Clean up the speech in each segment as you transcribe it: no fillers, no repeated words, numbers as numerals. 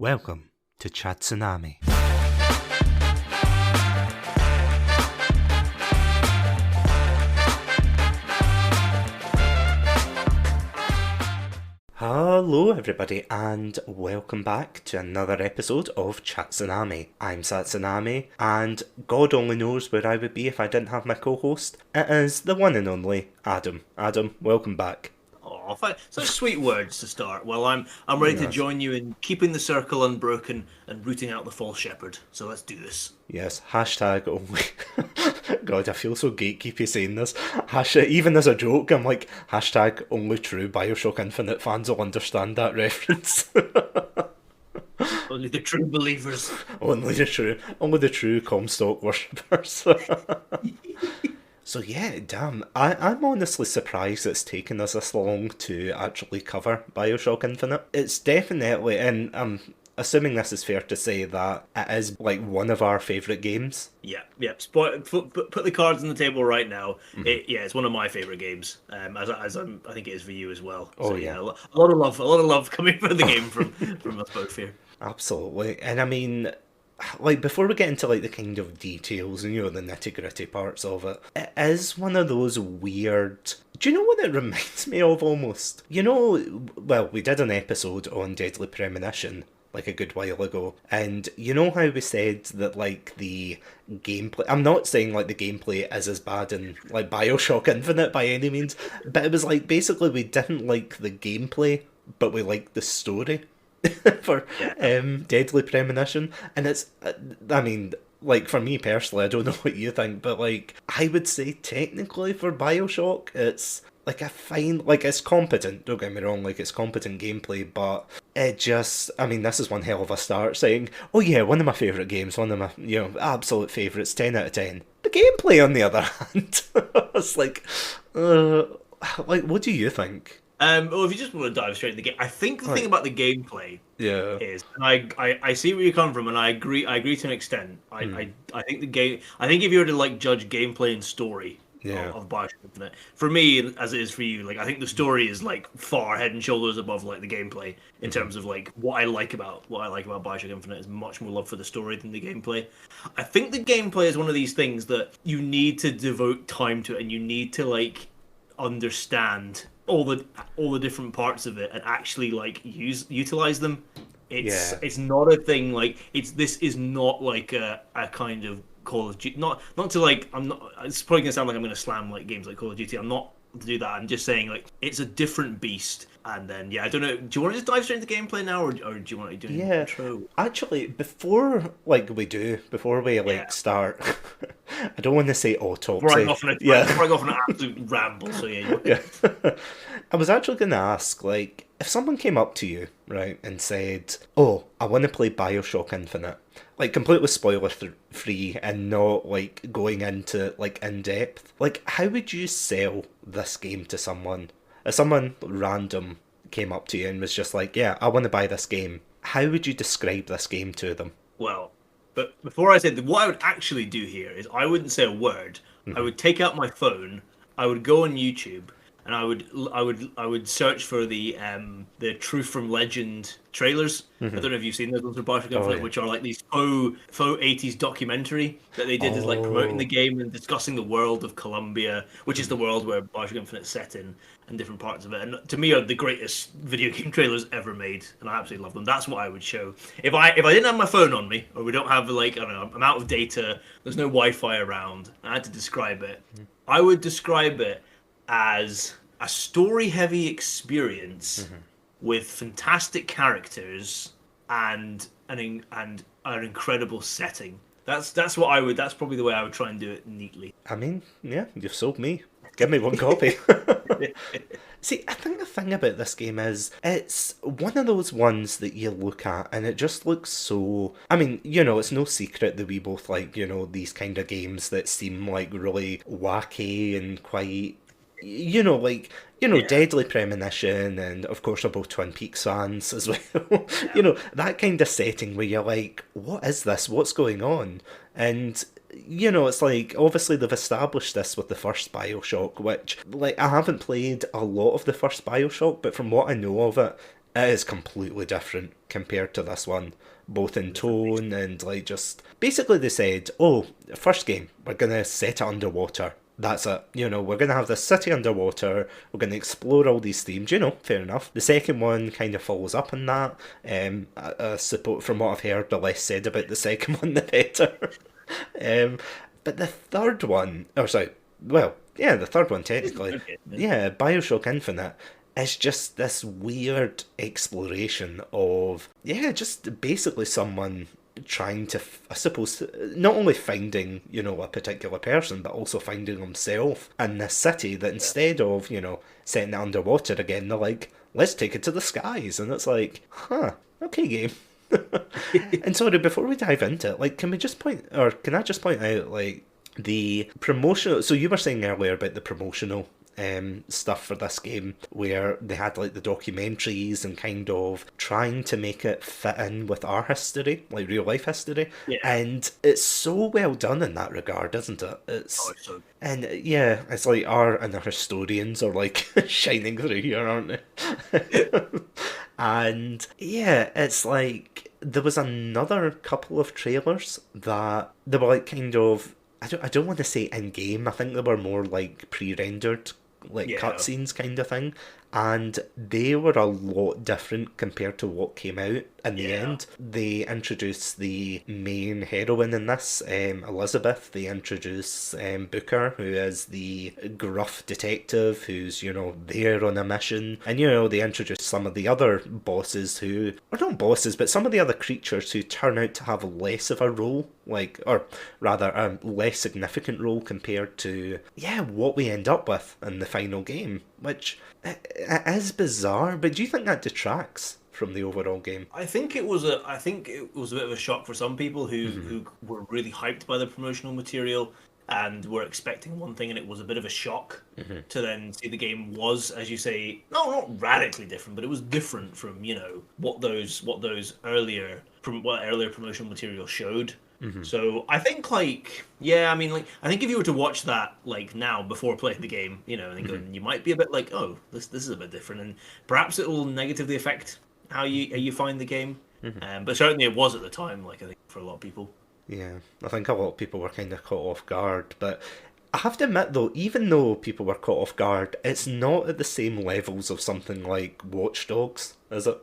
Welcome to Satsunami. Hello everybody and welcome back to another episode of Satsunami. I'm Satsunami and God only knows where I would be if I didn't have my co-host. It is the one and only Adam. Adam, welcome back. Oh, such sweet words to start. Well, I'm ready to Yes. join you in keeping the circle unbroken and rooting out the false shepherd. So let's do this. Yes, hashtag only. God, I feel so gatekeepy saying this. Even as a joke, I'm like, hashtag only true Bioshock Infinite fans will understand that reference. Only the true believers. only the true Comstock worshippers. So yeah, damn, I'm honestly surprised it's taken us this long to actually cover Bioshock Infinite. It's definitely, and I'm assuming this is fair to say, that it is like one of our favourite games. Yeah. Put the cards on the table right now. It's one of my favorite games. I think it is for you as well. Oh, So, yeah. a lot of love coming for the game from us both here. Absolutely, and I mean, like, before we get into like the kind of details and the nitty gritty parts of it, it is one of those weird. Do you know what it reminds me of almost? Well, we did an episode on Deadly Premonition like a good while ago, and you know how we said that like the gameplay. I'm not saying like the gameplay is as bad in like Bioshock Infinite by any means, but it was like basically we didn't like the gameplay, but we liked the story. for Deadly Premonition, and it's I mean, like, for me personally, I don't know what you think, but like, I would say technically for Bioshock it's like a fine, like, it's competent, don't get me wrong, like, it's competent gameplay, but it just, I mean, this is one hell of a start saying, oh yeah, one of my favourite games, one of my, absolute favourites, 10 out of 10. The gameplay, on the other hand, it's like, what do you think? Well, if you just want to dive straight into the game, I think the thing about the gameplay Yeah. is, and I see where you come from, and I agree to an extent. I think the game. I think if you were to like judge gameplay and story of Bioshock Infinite, for me as it is for you, like I think the story is like far head and shoulders above like the gameplay in terms of like what I like about Bioshock Infinite is much more love for the story than the gameplay. I think the gameplay is one of these things that you need to devote time to it, and you need to like understand all the different parts of it and actually like utilize them. It's not a thing like this is not like a kind of Call of Duty. Not to like I'm not. It's probably gonna sound like I'm gonna slam like games like Call of Duty. I'm not to do that. I'm just saying like it's a different beast. And then I don't know. Do you want to just dive straight into gameplay now, or do you want to do an intro? Actually, before we start, I don't want to say autopsy. Before I go off on an absolute ramble. So Yeah. I was actually going to ask, like, if someone came up to you, right, and said, "Oh, I want to play Bioshock Infinite," like completely spoiler free and not like going into like in depth, like, how would you sell this game to someone? If someone random came up to you and was just like, "Yeah, I want to buy this game," how would you describe this game to them? Well, but before I said what I would actually do here is I wouldn't say a word. I would take out my phone. I would go on YouTube and I would search for the Truth from Legend trailers. I don't know if you've seen those ones for Bioshock Infinite, which are like these faux 80s documentary that they did is like promoting the game and discussing the world of Columbia, which is the world where Bioshock Infinite set in, and different parts of it. And to me, are the greatest video game trailers ever made, and I absolutely love them. That's what I would show if I didn't have my phone on me, or we don't have like I don't know, I'm out of data, there's no Wi-Fi around. I had to describe it. I would describe it as a story-heavy experience with fantastic characters and an incredible setting. That's what I would. That's probably the way I would try and do it neatly. I mean, yeah, you've sold me. Give me one copy. See, I think the thing about this game is it's one of those ones that you look at and it just looks so... I mean, it's no secret that we both like, these kind of games that seem like really wacky and quite... Deadly Premonition, and of course we're both Twin Peaks fans as well. That kind of setting where you're like, what is this? What's going on? And it's like, obviously they've established this with the first Bioshock, which, like, I haven't played a lot of the first Bioshock, but from what I know of it, It is completely different compared to this one, both in tone and like just basically they said, oh, first game, we're gonna set it underwater. That's it. We're going to have this city underwater. We're going to explore all these themes. Fair enough. The second one kind of follows up on that. I suppose, from what I've heard, the less said about the second one, the better. But the third one, the third one technically, Okay. yeah, Bioshock Infinite is just this weird exploration of, yeah, just basically someone trying to, I suppose, not only finding, a particular person, but also finding himself in this city that instead of, setting it underwater again, they're like, let's take it to the skies. And it's like, okay, game. And sorry, before we dive into it, like, can I just point out, like, the promotional, so you were saying earlier about the promotional stuff for this game where they had like the documentaries and kind of trying to make it fit in with our history, like real life history. Yeah. And it's so well done in that regard, isn't it? Oh, it's so And yeah, it's like our inner historians are like shining through here, aren't they? And yeah, it's like there was another couple of trailers that they were like kind of, I don't want to say in game. I think they were more like pre-rendered, like cutscenes kind of thing, and they were a lot different compared to what came out in the end. They introduced the main heroine in this, Elizabeth. They introduce Booker, who is the gruff detective who's, there on a mission. And, they introduce some of the other bosses who, or not bosses, but some of the other creatures who turn out to have less of a role, or rather a less significant role compared to, what we end up with in the final game, which it is bizarre, but do you think that detracts from the overall game? I think it was a bit of a shock for some people who were really hyped by the promotional material and were expecting one thing, and it was a bit of a shock to then see the game was, as you say, not radically different, but it was different from what those earlier promotional material showed. So I think I think if you were to watch that like now before playing the game, you might be a bit like, oh, this is a bit different, and perhaps it will negatively affect how you find the game. But certainly it was at the time, like I think for a lot of people. Yeah, I think a lot of people were kind of caught off guard, but I have to admit though, even though people were caught off guard, it's not at the same levels of something like Watch Dogs, is it?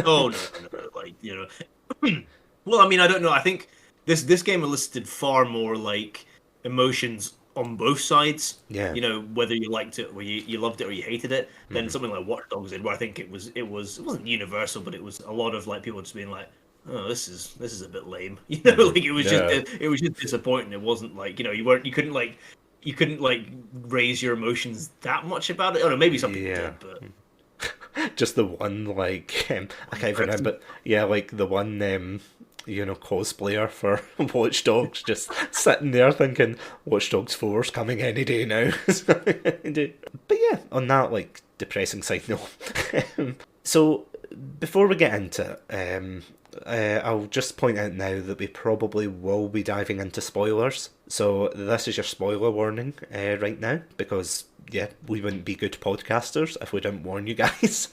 Oh no, like well, I mean, I don't know. I think this game elicited far more like emotions on both sides. Yeah. Whether you liked it or you loved it or you hated it, than something like Watch Dogs did, where I think it wasn't universal, but it was a lot of like people just being like, oh, this is a bit lame. Like it was just disappointing. It wasn't like you couldn't raise your emotions that much about it. Oh no, maybe some people did, but. Just the one, like, I can't even remember, like the one, cosplayer for Watch Dogs just sitting there thinking, Watch Dogs 4's coming any day now. But yeah, on that, like, depressing side note. So, before we get into it, I'll just point out now that we probably will be diving into spoilers. So this is your spoiler warning right now, because we wouldn't be good podcasters if we didn't warn you guys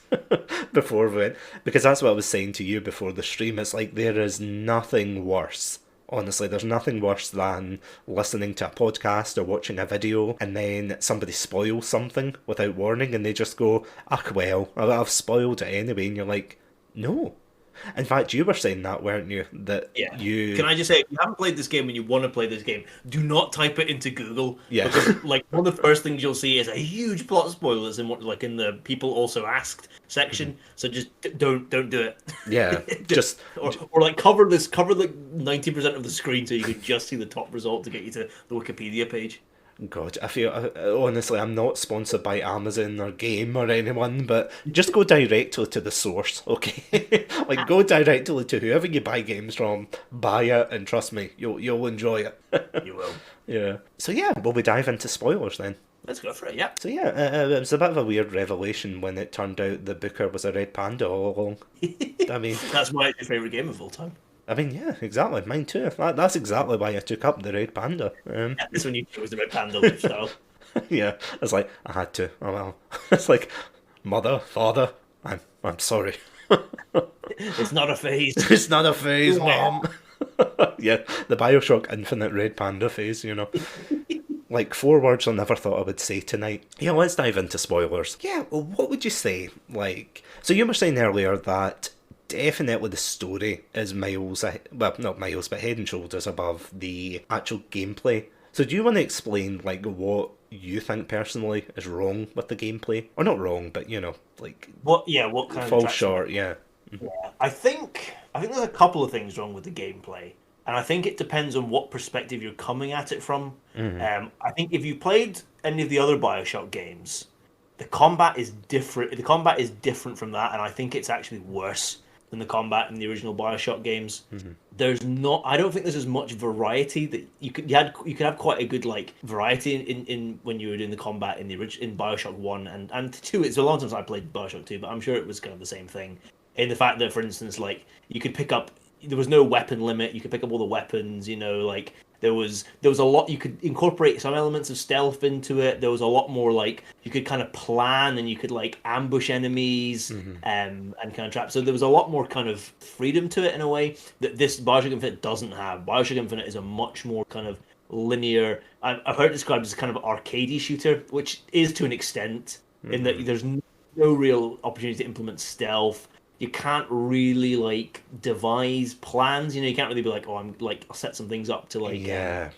before we went. Because that's what I was saying to you before the stream. It's like there is nothing worse. Honestly, there's nothing worse than listening to a podcast or watching a video and then somebody spoils something without warning and they just go, "Ach well, I've spoiled it anyway," and you're like, no. In fact, you were saying that, weren't you? That you... Can I just say, if you haven't played this game and you want to play this game, do not type it into Google. Yeah. Because, like, one of the first things you'll see is a huge plot spoilers in in the people also asked section. So just don't do it. Yeah. or like cover like 90% of the screen so you can just see the top result to get you to the Wikipedia page. God, I feel, honestly, I'm not sponsored by Amazon or Game or anyone, but just go directly to the source, okay? Like, go directly to whoever you buy games from, buy it, and trust me, you'll enjoy it. You will. Yeah. So yeah, will we dive into spoilers then? Let's go for it, yeah. So yeah, it was a bit of a weird revelation when it turned out that Booker was a red panda all along. I mean... That's why it's your favourite game of all time. I mean, yeah, exactly. Mine too. That's exactly why I took up the red panda. This one you chose the red panda lifestyle. Yeah, it's like I had to. Oh well. It's like, mother, father, I'm sorry. It's not a phase. It's not a phase, Mom. Yeah, the Bioshock Infinite Red Panda phase, Like, 4 words I never thought I would say tonight. Yeah, let's dive into spoilers. Yeah, well, what would you say? Like, so you were saying earlier that definitely the story is miles, well, not miles, but head and shoulders above the actual gameplay. So do you want to explain, like, what you think personally is wrong with the gameplay? Or not wrong, but, like, What? Yeah. What kind of falls attraction? short, yeah. Yeah, I think there's a couple of things wrong with the gameplay, and I think it depends on what perspective you're coming at it from. I think if you played any of the other Bioshock games, the combat is different. The combat is different from that, and I think it's actually worse than the combat in the original Bioshock games. There's not. I don't think there's as much variety that you could have quite a good like variety in when you were doing the combat in the in Bioshock 1 and 2. It's a long time since I played Bioshock 2, but I'm sure it was kind of the same thing in the fact that, for instance, like you could pick up, there was no weapon limit. You could pick up all the weapons. Like there was a lot. You could incorporate some elements of stealth into it. There was a lot more like you could kind of plan and you could like ambush enemies and kind of trap. So there was a lot more kind of freedom to it in a way that this Bioshock Infinite doesn't have. Bioshock Infinite is a much more kind of linear. I've heard it described as kind of arcadey shooter, which is to an extent in that there's no real opportunity to implement stealth. You can't really like devise plans. You can't really be like, oh, I'll set some things up to like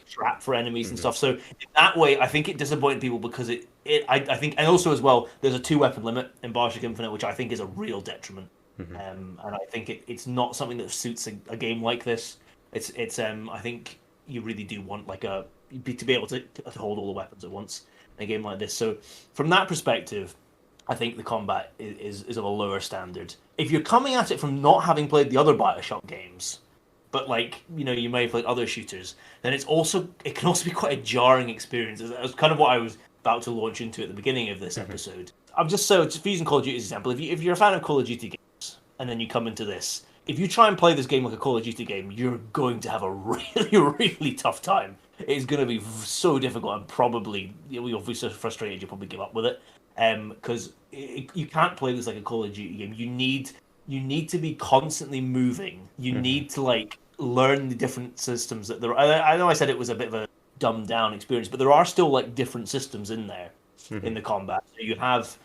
trap for enemies and stuff. So in that way, I think it disappointed people because I think, and also as well, there's a 2 weapon limit in Bioshock Infinite, which I think is a real detriment. And I think it's not something that suits a game like this. It's I think you really do want like to be able to hold all the weapons at once in a game like this. So from that perspective, I think the combat is of a lower standard. If you're coming at it from not having played the other Bioshock games, but like you may have played other shooters, then it can also be quite a jarring experience. That was kind of what I was about to launch into at the beginning of this episode. I'm just using Call of Duty as an example. If you're a fan of Call of Duty games and then you come into this, if you try and play this game like a Call of Duty game, you're going to have a really really tough time. It's going to be so difficult and probably you'll be so frustrated you'll probably give up with it. Because you can't play this like a Call of Duty game. You need to be constantly moving. You need to like learn the different systems that there are. I know I said it was a bit of a dumbed down experience, but there are still like different systems in there in the combat. So you have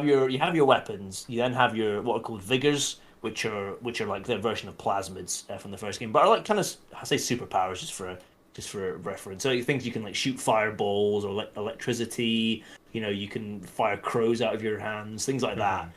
your weapons. You then have your what are called vigors, which are like their version of plasmids from the first game, but are like kind of I say superpowers just for reference. So things you can like shoot fireballs or electricity. You can fire crows out of your hands, things like that.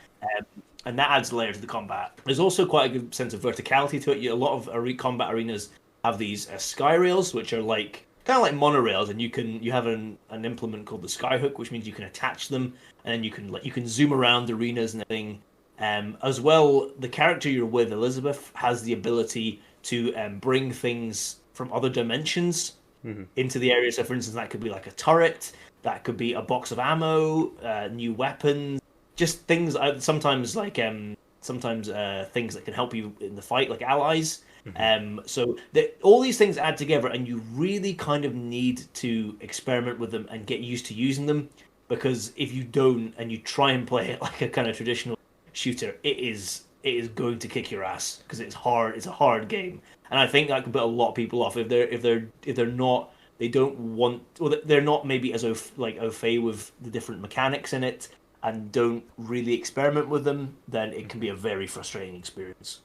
And that adds a layer to the combat. There's also quite a good sense of verticality to it. A lot of combat arenas have these sky rails, which are like kind of like monorails, and you have an implement called the skyhook, which means you can attach them, and then you can zoom around arenas and everything. As well, the character you're with, Elizabeth, has the ability to bring things from other dimensions into the area. So, for instance, that could be like a turret, that could be a box of ammo, new weapons, just things. Sometimes things that can help you in the fight, like allies. So all these things add together, and you really kind of need to experiment with them and get used to using them. Because if you don't and you try and play it like a kind of traditional shooter, it is going to kick your ass because it's hard. It's a hard game, and I think that can put a lot of people off if they're not. They don't want, or they're not maybe as au fait with the different mechanics in it, and don't really experiment with them. Then it can be a very frustrating experience.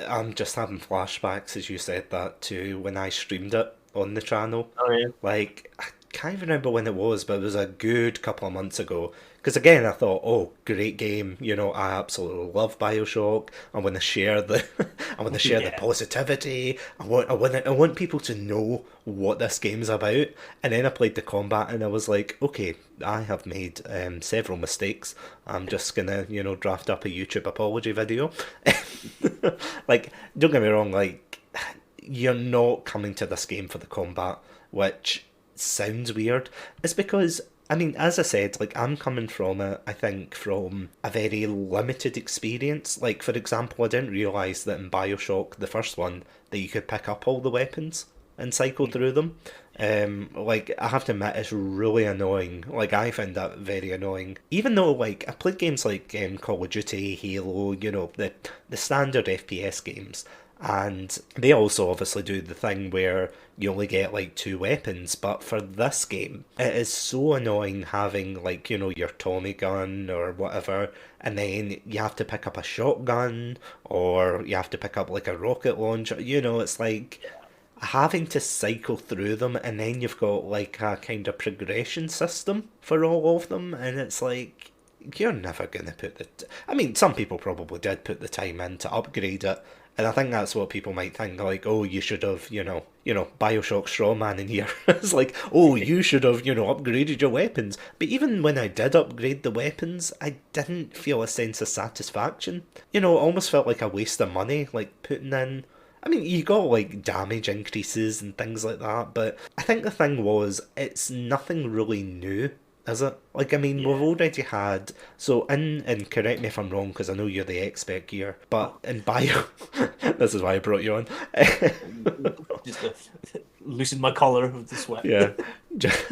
I'm just having flashbacks as you said that to when I streamed it on the channel. Oh yeah. Like, I can't even remember when it was, but it was a good couple of months ago. Because again, I thought, oh, great game. I absolutely love Bioshock. I want to share the, I want to share the positivity. I want people to know what this game's about. And then I played the combat, and I was like, okay, I have made several mistakes. I'm just gonna, draft up a YouTube apology video. Like, don't get me wrong. Like, you're not coming to this game for the combat, which sounds weird. It's because, I mean, as I said, like, I'm coming from it, I think, from a very limited experience. Like, for example, I didn't realise that in Bioshock, the first one, that you could pick up all the weapons and cycle through them. Like, I have to admit, it's really annoying. Like, I find that very annoying. Even though, like, I played games like Call of Duty, Halo, the standard FPS games, and they also obviously do the thing where you only get like two weapons. But for this game, it is so annoying having like your Tommy gun or whatever, and then you have to pick up a shotgun or you have to pick up like a rocket launcher. It's like having to cycle through them, and then you've got like a kind of progression system for all of them, and it's like you're never gonna put I mean, some people probably did put the time in to upgrade it, and I think that's what people might think, like, oh, you should have, Bioshock Strawman in here. It's like, oh, you should have, upgraded your weapons. But even when I did upgrade the weapons, I didn't feel a sense of satisfaction. It almost felt like a waste of money, like putting in. I mean, you got like damage increases and things like that, but I think the thing was, it's nothing really new, is it? Like, I mean, we've Yeah. already had. So, and correct me if I'm wrong, because I know you're the expert here, but Oh, in Bio. This is why I brought you on. just loosened my collar with the sweat. Yeah. Just,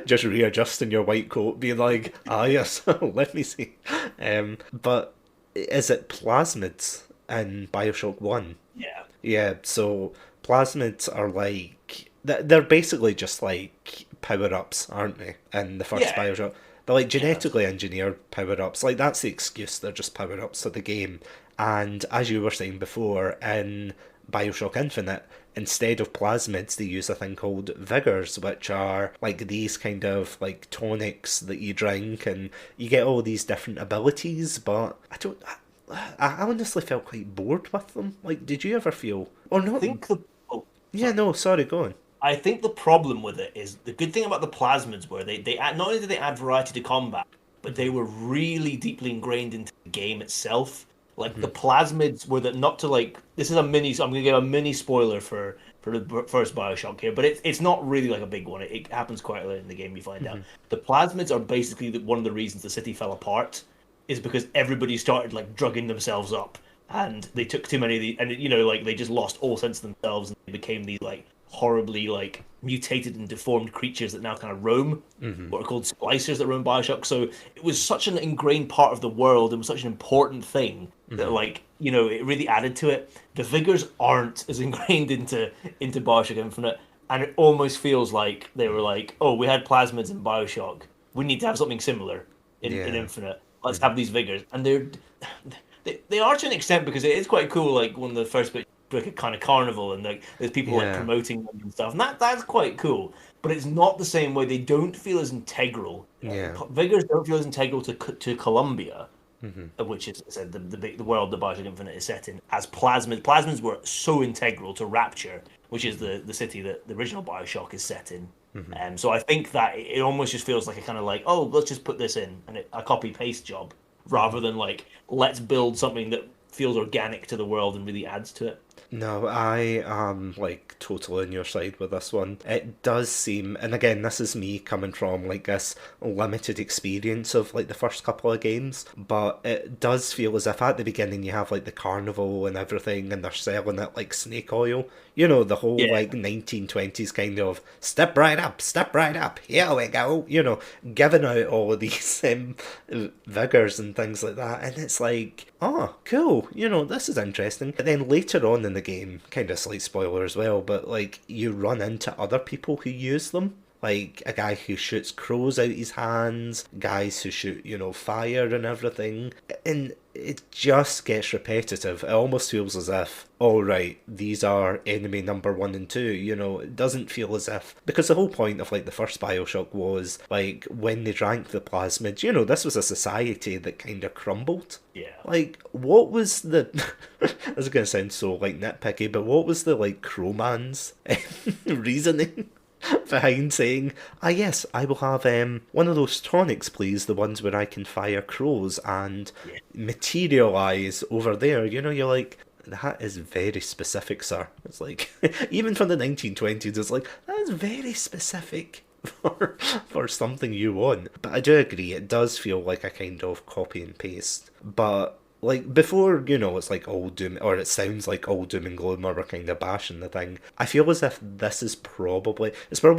just readjusting your white coat, being like, ah, yes, let me see. But is it plasmids in Bioshock 1? Yeah. Yeah, so plasmids are like they're basically just like power ups, aren't they? In the first Yeah. Bioshock, they're like Yeah. genetically engineered power ups. Like that's the excuse. They're just power ups of the game. And as you were saying before, in Bioshock Infinite, instead of plasmids, they use a thing called vigors, which are like these kind of like tonics that you drink, and you get all these different abilities. But I don't. I honestly felt quite bored with them. Like, did you ever feel? Or I not? think the oh, Yeah, sorry. no, sorry, go on. I think the problem with it is the good thing about the plasmids were they add, not only did they add variety to combat, but they were really deeply ingrained into the game itself. Like the plasmids were that not to like this is a mini. So I'm gonna give a mini spoiler for the first Bioshock here, but it's not really like a big one. It happens quite late in the game. You find out the plasmids are basically one of the reasons the city fell apart is because everybody started like drugging themselves up and they took too many of the and like they just lost all sense of themselves and they became these like horribly like mutated and deformed creatures that now kind of roam, what are called splicers that roam Bioshock. So it was such an ingrained part of the world and was such an important thing that like it really added to it. The vigors aren't as ingrained into Bioshock Infinite, and it almost feels like they were like, oh, we had plasmids in Bioshock, we need to have something similar in Yeah. Infinite. Let's have these vigors, and they are to an extent because it is quite cool. Like one of the first bits, like a kind of carnival, and like there's people like Yeah. promoting them and stuff, and that's quite cool. But it's not the same way. They don't feel as integral. Yeah. Vigors don't feel as integral to Columbia, which is, as I said, the world that Bioshock Infinite is set in, as plasmids. Plasmids were so integral to Rapture, which is the city that the original Bioshock is set in. So I think that it almost just feels like a kind of like, oh, let's just put this in, and a copy paste job, rather than like let's build something that feels organic to the world and really adds to it. No, I am like totally on your side with this one. It does seem, and again, this is me coming from like this limited experience of like the first couple of games, but it does feel as if at the beginning you have like the carnival and everything, and they're selling it like snake oil. The whole Yeah, like 1920s kind of step right up, here we go, giving out all of these vigors and things like that. And it's like, oh, cool, this is interesting. But then later on in the game, kind of slight spoiler as well, but like you run into other people who use them. Like a guy who shoots crows out his hands, guys who shoot, fire and everything. And it just gets repetitive. It almost feels as if, all right, these are enemy number one and two. It doesn't feel as if, because the whole point of like the first Bioshock was like when they drank the plasmid. This was a society that kind of crumbled. yeah. Like, what was the? This is gonna sound so like nitpicky, but what was the like crowman's reasoning behind saying, ah, yes, I will have one of those tonics, please, the ones where I can fire crows and Yeah. materialize over there. You're like, that is very specific, sir. It's like, even from the 1920s, it's like, that is very specific for something you want. But I do agree, it does feel like a kind of copy and paste. But like before, it's like all doom, or it sounds like all doom and gloom, or we're kind of bashing the thing. I feel as if this is probably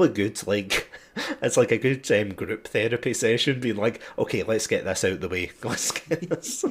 good. Like, it's like a good group therapy session, being like, okay, let's get this out the way. Let's get this.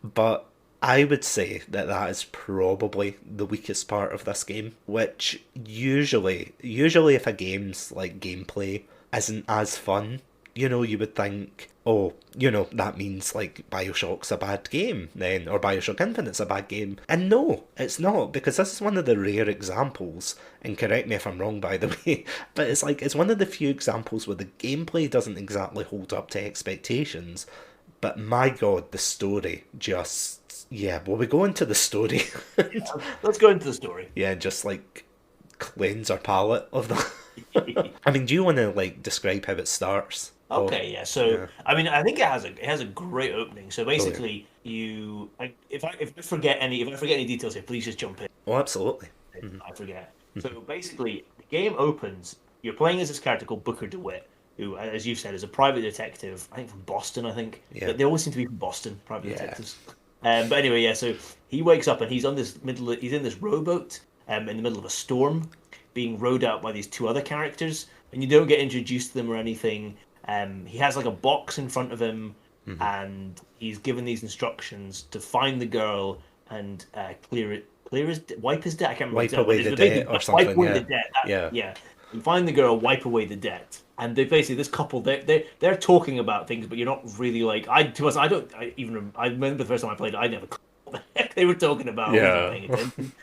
But I would say that that is probably the weakest part of this game, which usually if a game's like gameplay isn't as fun, you would think, oh, that means like Bioshock's a bad game then, or Bioshock Infinite's a bad game. And no, it's not, because this is one of the rare examples, and correct me if I'm wrong by the way, but it's one of the few examples where the gameplay doesn't exactly hold up to expectations, but my god, the story just, yeah, will we go into the story? Let's go into the story. Yeah, just like cleanse our palate of that. I mean, do you want to like describe how it starts? Okay, yeah. So, yeah. I mean, I think it has a great opening. So Oh, yeah. basically, if I forget any details here, please just jump in. Oh, absolutely. If I forget. So basically, the game opens. You're playing as this character called Booker DeWitt, who, as you've said, is a private detective. I think from Boston. I think Yeah. they always seem to be from Boston. Private Yeah. detectives. But anyway, yeah. So he wakes up and he's He's in this rowboat, in the middle of a storm, being rowed out by these two other characters, and you don't get introduced to them or anything. He has like a box in front of him, and he's given these instructions to find the girl and wipe his debt. I can't remember. Wipe exactly away what it the is, but basically, debt or something, Wipe away yeah. the debt. Yeah. Yeah. And find the girl, wipe away the debt. And they basically, this couple, they're talking about things, but you're not really like, I remember the first time I played it, I never what the heck they were talking about. I Yeah. wasn't paying attention.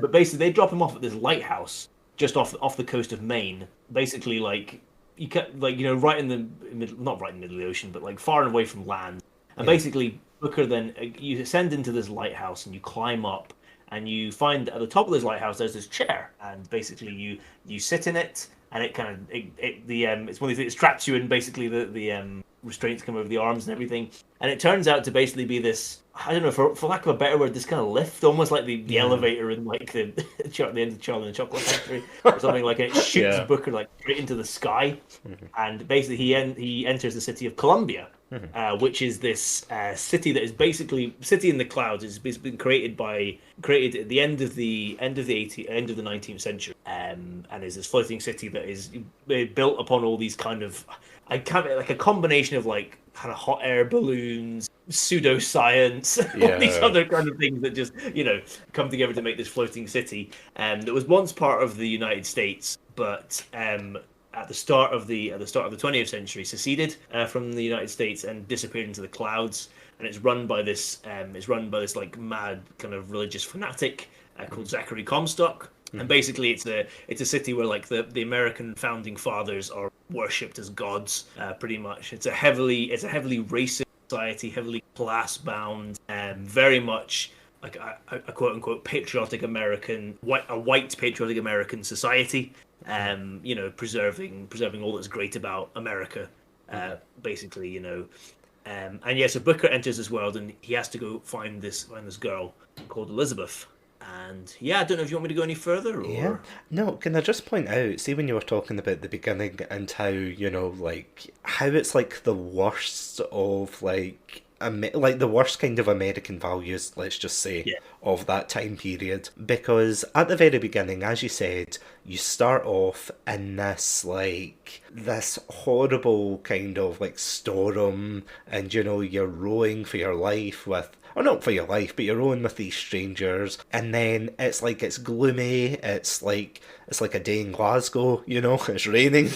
But basically, they drop him off at this lighthouse just off the coast of Maine. Basically, like you can, like, right in the middle, not right in the middle of the ocean, but like far away from land. And basically, Booker then you ascend into this lighthouse and you climb up, and you find at the top of this lighthouse there's this chair, and basically you sit in it, and it kind of it's one of these, it straps you in, basically the restraints come over the arms and everything, and it turns out to basically be this, I don't know, for lack of a better word, this kind of lift, almost like the elevator in like the end of Charlie and the Chocolate Factory or something, like it shoots Yeah. Booker like straight into the sky, and basically he enters the city of Columbia, which is this city that is basically city in the clouds. It's been created at the end of the 19th century, and is this floating city that is built upon all these kind of, like a combination of like kind of hot air balloons, pseudoscience, all these Yeah. other kind of things that just come together to make this floating city. That was once part of the United States, but at the start of the 20th century seceded from the United States and disappeared into the clouds. And it's run by this like mad kind of religious fanatic called Zachary Comstock. And basically, it's a city where like the American founding fathers are worshipped as gods, pretty much. It's a heavily racist society, heavily class bound, and very much like a quote unquote patriotic American, a white patriotic American society. Preserving all that's great about America, basically. And yeah, so Booker enters this world, and he has to go find this girl called Elizabeth. And yeah, I don't know if you want me to go any further, or Yeah. No, can I just point out, see when you were talking about the beginning and how, like, how it's like the worst of, like, like the worst kind of American values, let's just say, Yeah. of that time period. Because at the very beginning, as you said, you start off in this horrible kind of like storm, and you're rowing for your life with, or not for your life, but you're rowing with these strangers, and then it's gloomy, it's like a day in Glasgow, it's raining.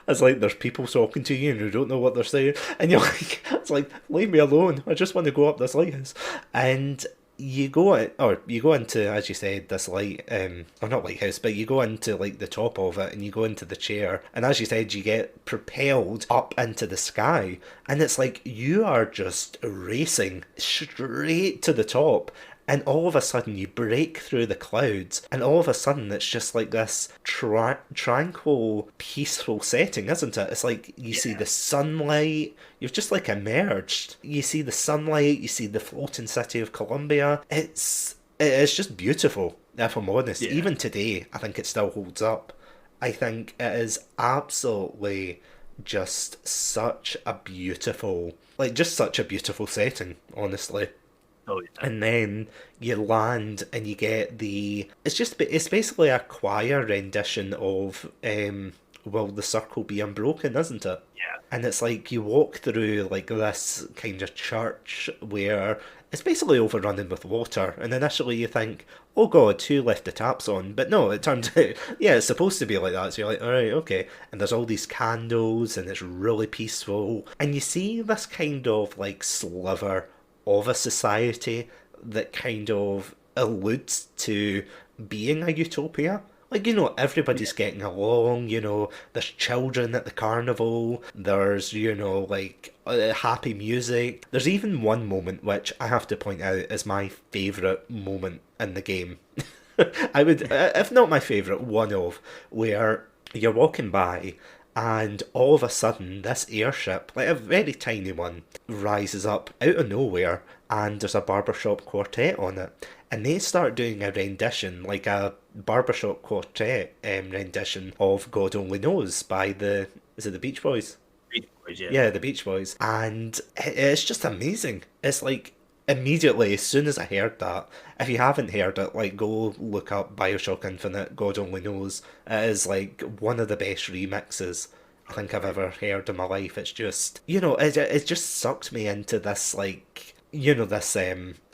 It's like there's people talking to you and you don't know what they're saying, and you're like, it's like, leave me alone, I just want to go up this lighthouse. And you go into, as you said, this or not lighthouse, but you go into like the top of it, and you go into the chair, and as you said, you get propelled up into the sky, and it's like you are just racing straight to the top. And all of a sudden you break through the clouds, and all of a sudden it's just like this tranquil, peaceful setting, isn't it? It's like you see the sunlight, you've just like emerged. You see the sunlight, you see the floating city of Columbia. It's just beautiful, if I'm honest. Even today, I think it still holds up. I think it is absolutely just such a beautiful, like, just such a beautiful setting, honestly. Oh yeah. And then you land and you get it's basically a choir rendition of Will the Circle Be Unbroken, isn't it? Yeah. And it's like you walk through like this kind of church where it's basically overrunning with water, and initially you think, oh god, who left the taps on? But no, it turns out, yeah, it's supposed to be like that, so you're like, alright, okay. And there's all these candles, and it's really peaceful, and you see this kind of like sliver of a society that kind of alludes to being a utopia. Like, everybody's getting along, there's children at the carnival, there's, happy music. There's even one moment which I have to point out is my favourite moment in the game. I would, if not my favourite, one of, where you're walking by and all of a sudden this airship, like a very tiny one, rises up out of nowhere and there's a barbershop quartet on it. And they start doing a rendition, like a barbershop quartet rendition of God Only Knows by is it the Beach Boys? Beach Boys, yeah. Yeah, the Beach Boys. And it's just amazing. It's like immediately, as soon as I heard that, if you haven't heard it, like go look up Bioshock Infinite, God Only Knows. It is like one of the best remixes I think I've ever heard in my life. It's just, it just sucked me into this, like, this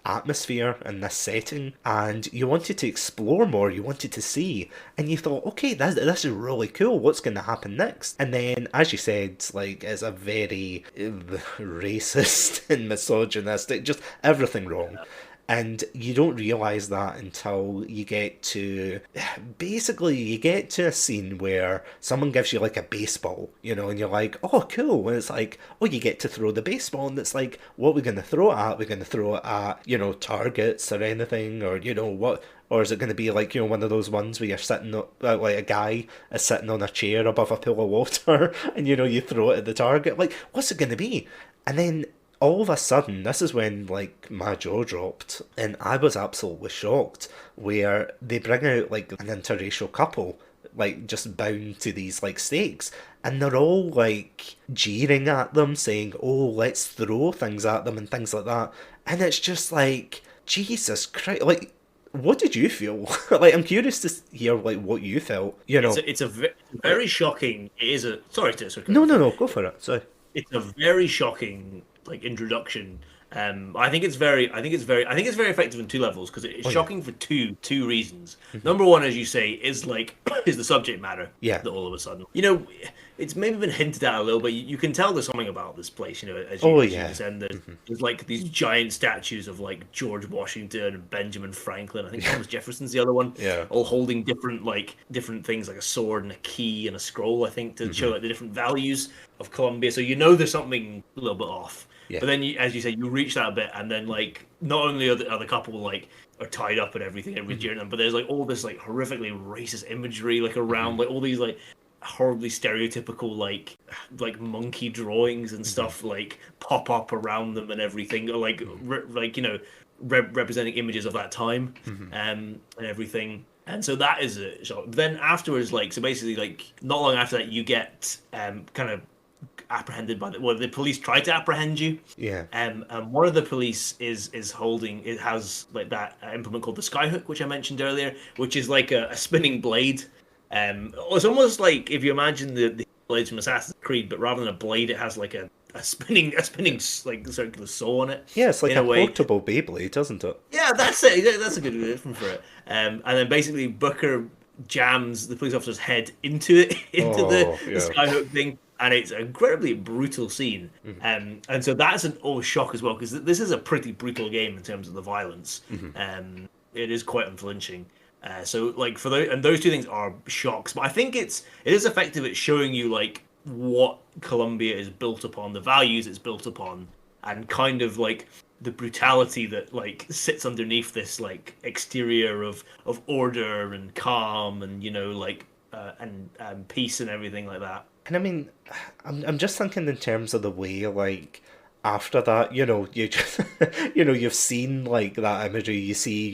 atmosphere and this setting, and you wanted to explore more, you wanted to see, and you thought, okay, this is really cool, what's going to happen next? And then, as you said, like, it's a very racist and misogynistic, just everything wrong. And you don't realise that until you get to, basically, you get to a scene where someone gives you like a baseball, and you're like, oh, cool. And it's like, oh, you get to throw the baseball. And it's like, what are we going to throw it at? We're going to throw it at, targets or anything, or, what? Or is it going to be like, one of those ones where you're sitting, like a guy is sitting on a chair above a pool of water and, you throw it at the target? Like, what's it going to be? And then all of a sudden, this is when, like, my jaw dropped, and I was absolutely shocked, where they bring out, like, an interracial couple, like, just bound to these, like, stakes, and they're all, like, jeering at them, saying, oh, let's throw things at them and things like that, and it's just like, Jesus Christ, like, what did you feel? Like, I'm curious to hear, like, what you felt, It's a very shocking. It is a sorry to sorry, No, go for it, sorry. It's a very shocking like introduction. I think it's very effective on two levels because it's shocking for two reasons. Number one, as you say, is like is the subject matter. Yeah. That all of a sudden, it's maybe been hinted at a little, but you can tell there's something about this place. As you said, there's like these giant statues of like George Washington and Benjamin Franklin. I think Thomas Jefferson's the other one. Yeah. All holding different things like a sword and a key and a scroll. I think to show like the different values of Columbia. So there's something a little bit off. Yeah. But then, as you say, you reach that bit, and then like not only are the couple like are tied up and everything and jeering them, but there's like all this like horrifically racist imagery like around like all these like horribly stereotypical like monkey drawings and stuff like pop up around them and everything, or like representing images of that time and everything. And so that is a shock. Then afterwards, like so basically like not long after that, you get kind of apprehended by the police try to apprehend you. Yeah. And one of the police is holding, it has like that implement called the skyhook, which I mentioned earlier, which is like a spinning blade. It's almost like if you imagine the blades from Assassin's Creed, but rather than a blade, it has like a spinning like circular saw on it. Yeah, it's like a portable Beyblade, doesn't it? Yeah, that's it. That's a good reference for it. And then basically Booker jams the police officer's head into it, the skyhook thing. And it's an incredibly brutal scene. And so that's an shock as well, because this is a pretty brutal game in terms of the violence. It is quite unflinching. So like those two things are shocks, but I think it is effective at showing you like what Columbia is built upon, the values it's built upon, and kind of like the brutality that like sits underneath this like exterior of order and calm and and peace and everything like that. And I mean, I'm just thinking in terms of the way, like, after that, you just, you've seen like that imagery. You see,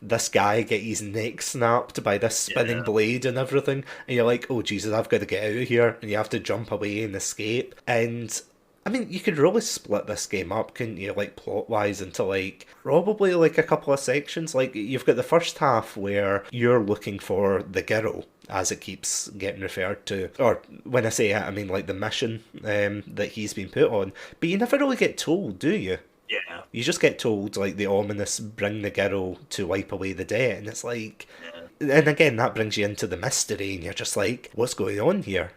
this guy get his neck snapped by this spinning Yeah. blade and everything, and you're like, oh Jesus, I've got to get out of here, and you have to jump away and escape. And I mean, you could really split this game up, couldn't you? Like plot wise, into like probably like a couple of sections. Like you've got the first half where you're looking for the girl, as it keeps getting referred to. Or when I say it, I mean like the mission that he's been put on. But you never really get told, do you? Yeah. You just get told like the ominous bring the girl to wipe away the debt, and it's like, Yeah. and again that brings you into the mystery, and you're just like, what's going on here?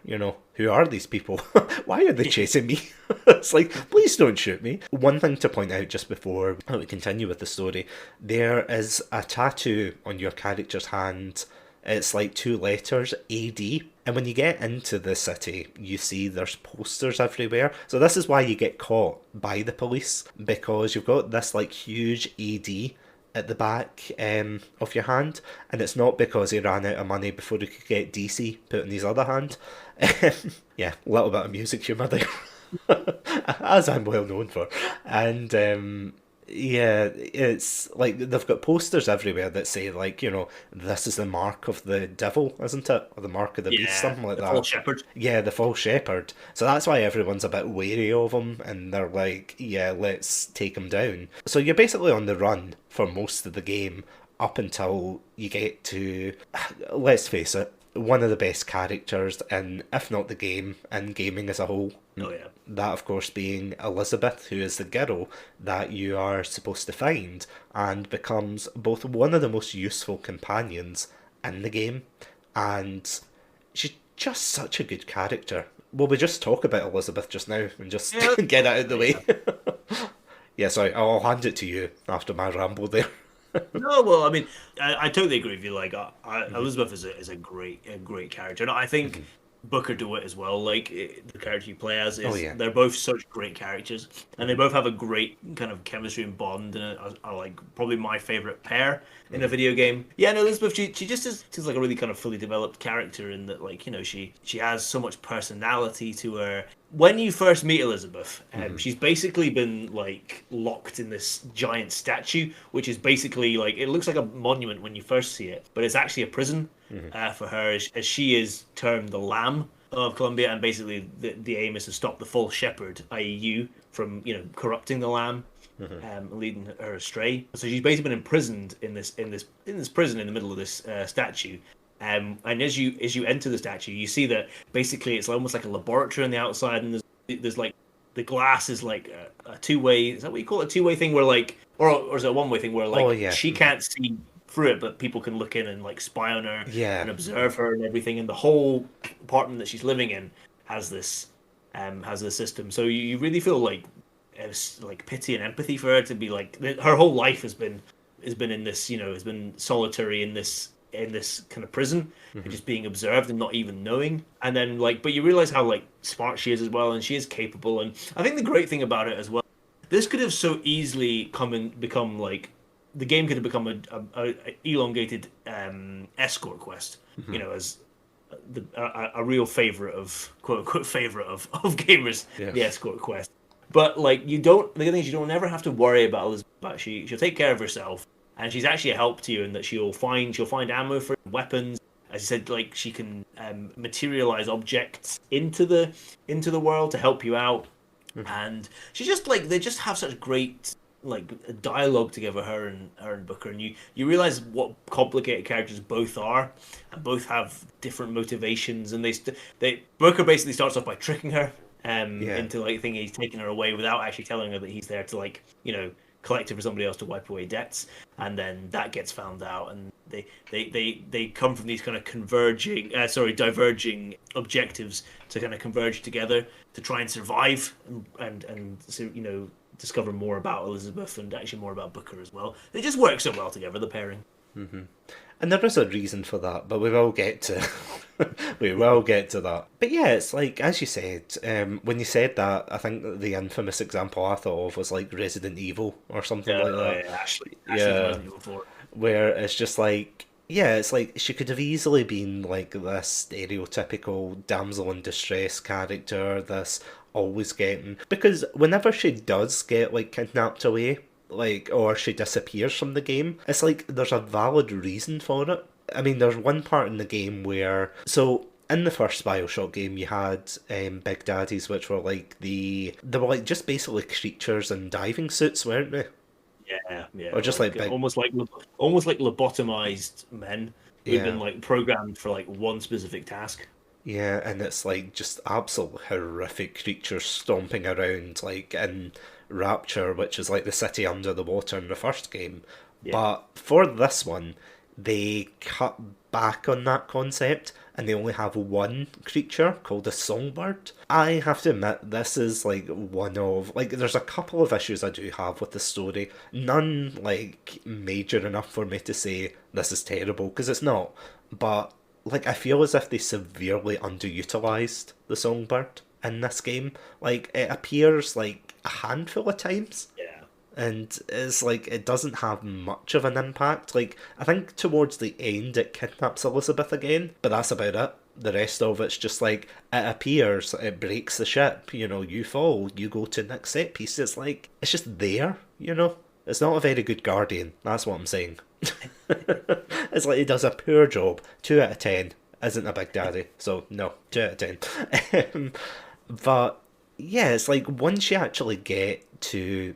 Who are these people? Why are they chasing me? It's like, please don't shoot me. One thing to point out just before we continue with the story, there is a tattoo on your character's hand. It's like two letters, AD. And when you get into the city, you see there's posters everywhere. So this is why you get caught by the police, because you've got this like huge AD at the back of your hand, and it's not because he ran out of money before he could get DC put in his other hand. Yeah, a little bit of music humour there, as I'm well known for. And yeah, it's like they've got posters everywhere that say like, this is the mark of the devil, isn't it? Or the mark of the beast, Yeah. something like The that. false shepherd. Yeah, the false shepherd. So that's why everyone's a bit wary of him, and they're like, yeah, let's take him down. So you're basically on the run for most of the game up until you get to, let's face it, one of the best characters in, if not the game, in gaming as a whole. Oh yeah. That, of course, being Elizabeth, who is the girl that you are supposed to find, and becomes both one of the most useful companions in the game, and she's just such a good character. Will we just talk about Elizabeth just now and just Yeah. get it out of the way? Yeah. Yeah, sorry, I'll hand it to you after my ramble there. No, well, I mean, I totally agree with you. Like, Elizabeth is a great character, and I think Booker DeWitt as well. Like the character you play as Oh, is, yeah. they're both such great characters, and they both have a great kind of chemistry and bond, and are like probably my favorite pair in a video game. Yeah, no, Elizabeth, she just is she's like a really kind of fully developed character in that, like, she has so much personality to her. When you first meet Elizabeth, she's basically been like locked in this giant statue, which is basically like, it looks like a monument when you first see it, but it's actually a prison for her, as she is termed the Lamb of Columbia, and basically the aim is to stop the false shepherd, i.e., you, from corrupting the Lamb, leading her astray. So she's basically been imprisoned in this prison in the middle of this statue. And as you enter the statue, you see that basically it's almost like a laboratory on the outside, and there's like the glass is like a two-way. Is that what you call it? A two-way thing where like, or is it a one-way thing where like, Oh, yeah. she can't see through it, but people can look in and like spy on her Yeah. and observe her and everything. And the whole apartment that she's living in has this system. So you really feel like it's like pity and empathy for her, to be like, her whole life has been in this, has been solitary in this kind of prison, and just being observed and not even knowing. And then like, but you realize how like smart she is as well, and she is capable. And I think the great thing about it as well, this could have so easily become like, the game could have become a elongated escort quest, as a real favorite of, quote unquote favorite of gamers, Yeah. the escort quest. But like, the thing is, you don't ever have to worry about Elizabeth. But she'll take care of herself, and she's actually a help to you in that she'll find ammo for weapons. As you said, like, she can materialize objects into the world to help you out. And she's just like, they just have such great like dialogue together, her and Booker, and you realize what complicated characters both are, and both have different motivations. And they Booker basically starts off by tricking her into like thinking he's taking her away without actually telling her that he's there to like collect it for somebody else to wipe away debts. And then that gets found out, and they come from these kind of diverging objectives to kind of converge together to try and survive, and discover more about Elizabeth and actually more about Booker as well. They just work so well together, the pairing. And there is a reason for that, but we will get to we will get to that. But yeah, it's like, as you said, when you said that, I think the infamous example I thought of was like Resident Evil or something like that. Yeah, Ashley Yeah. Resident Evil 4. Where it's just like, yeah, it's like she could have easily been like this stereotypical damsel in distress character, this always getting, because whenever she does get like kidnapped away, like, or she disappears from the game, it's like there's a valid reason for it. I mean, there's one part in the game where, so in the first Bioshock game, you had Big Daddies, which were like they were like just basically creatures in diving suits, weren't they? Yeah, yeah, Or just like big, almost like lobotomized men who've been yeah. like programmed for like one specific task. Yeah, and it's like just absolute horrific creatures stomping around, like in Rapture, which is like the city under the water in the first game. Yeah, But for this one, they cut back on that concept and they only have one creature called a songbird. I have to admit, this is like one of, like, there's a couple of issues I do have with the story. None like major enough for me to say this is terrible, because it's not. But like I feel as if they severely underutilized the songbird in this game. Like it appears like a handful of times, yeah, and it's like it doesn't have much of an impact. Like I think towards the end it kidnaps Elizabeth again, but that's about it. The rest of it's just like it appears, it breaks the ship, you fall, you go to the next set piece. It's like it's just there. It's not a very good guardian, that's what I'm saying. It's like he does a poor job. 2 out of 10 isn't a Big Daddy, so no, 2 out of 10. But yeah, it's like once you actually get to,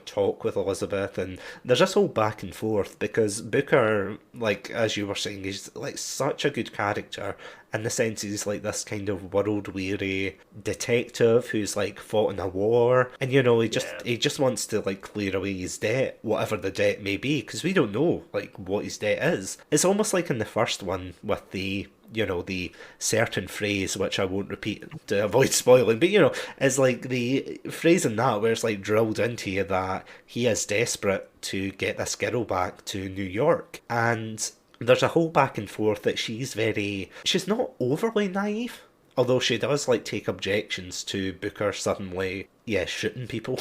talk with Elizabeth, and there's this whole back and forth because Booker, like as you were saying, he's like such a good character in the sense he's like this kind of world weary detective who's like fought in a war, and he just yeah, he just wants to like clear away his debt, whatever the debt may be, because we don't know like what his debt is. It's almost like in the first one with the certain phrase, which I won't repeat to avoid spoiling, but is like the phrase in that where it's like drilled into you that he is desperate to get this girl back to New York. And there's a whole back and forth that she's not overly naive, although she does like take objections to Booker suddenly, yeah, shooting people.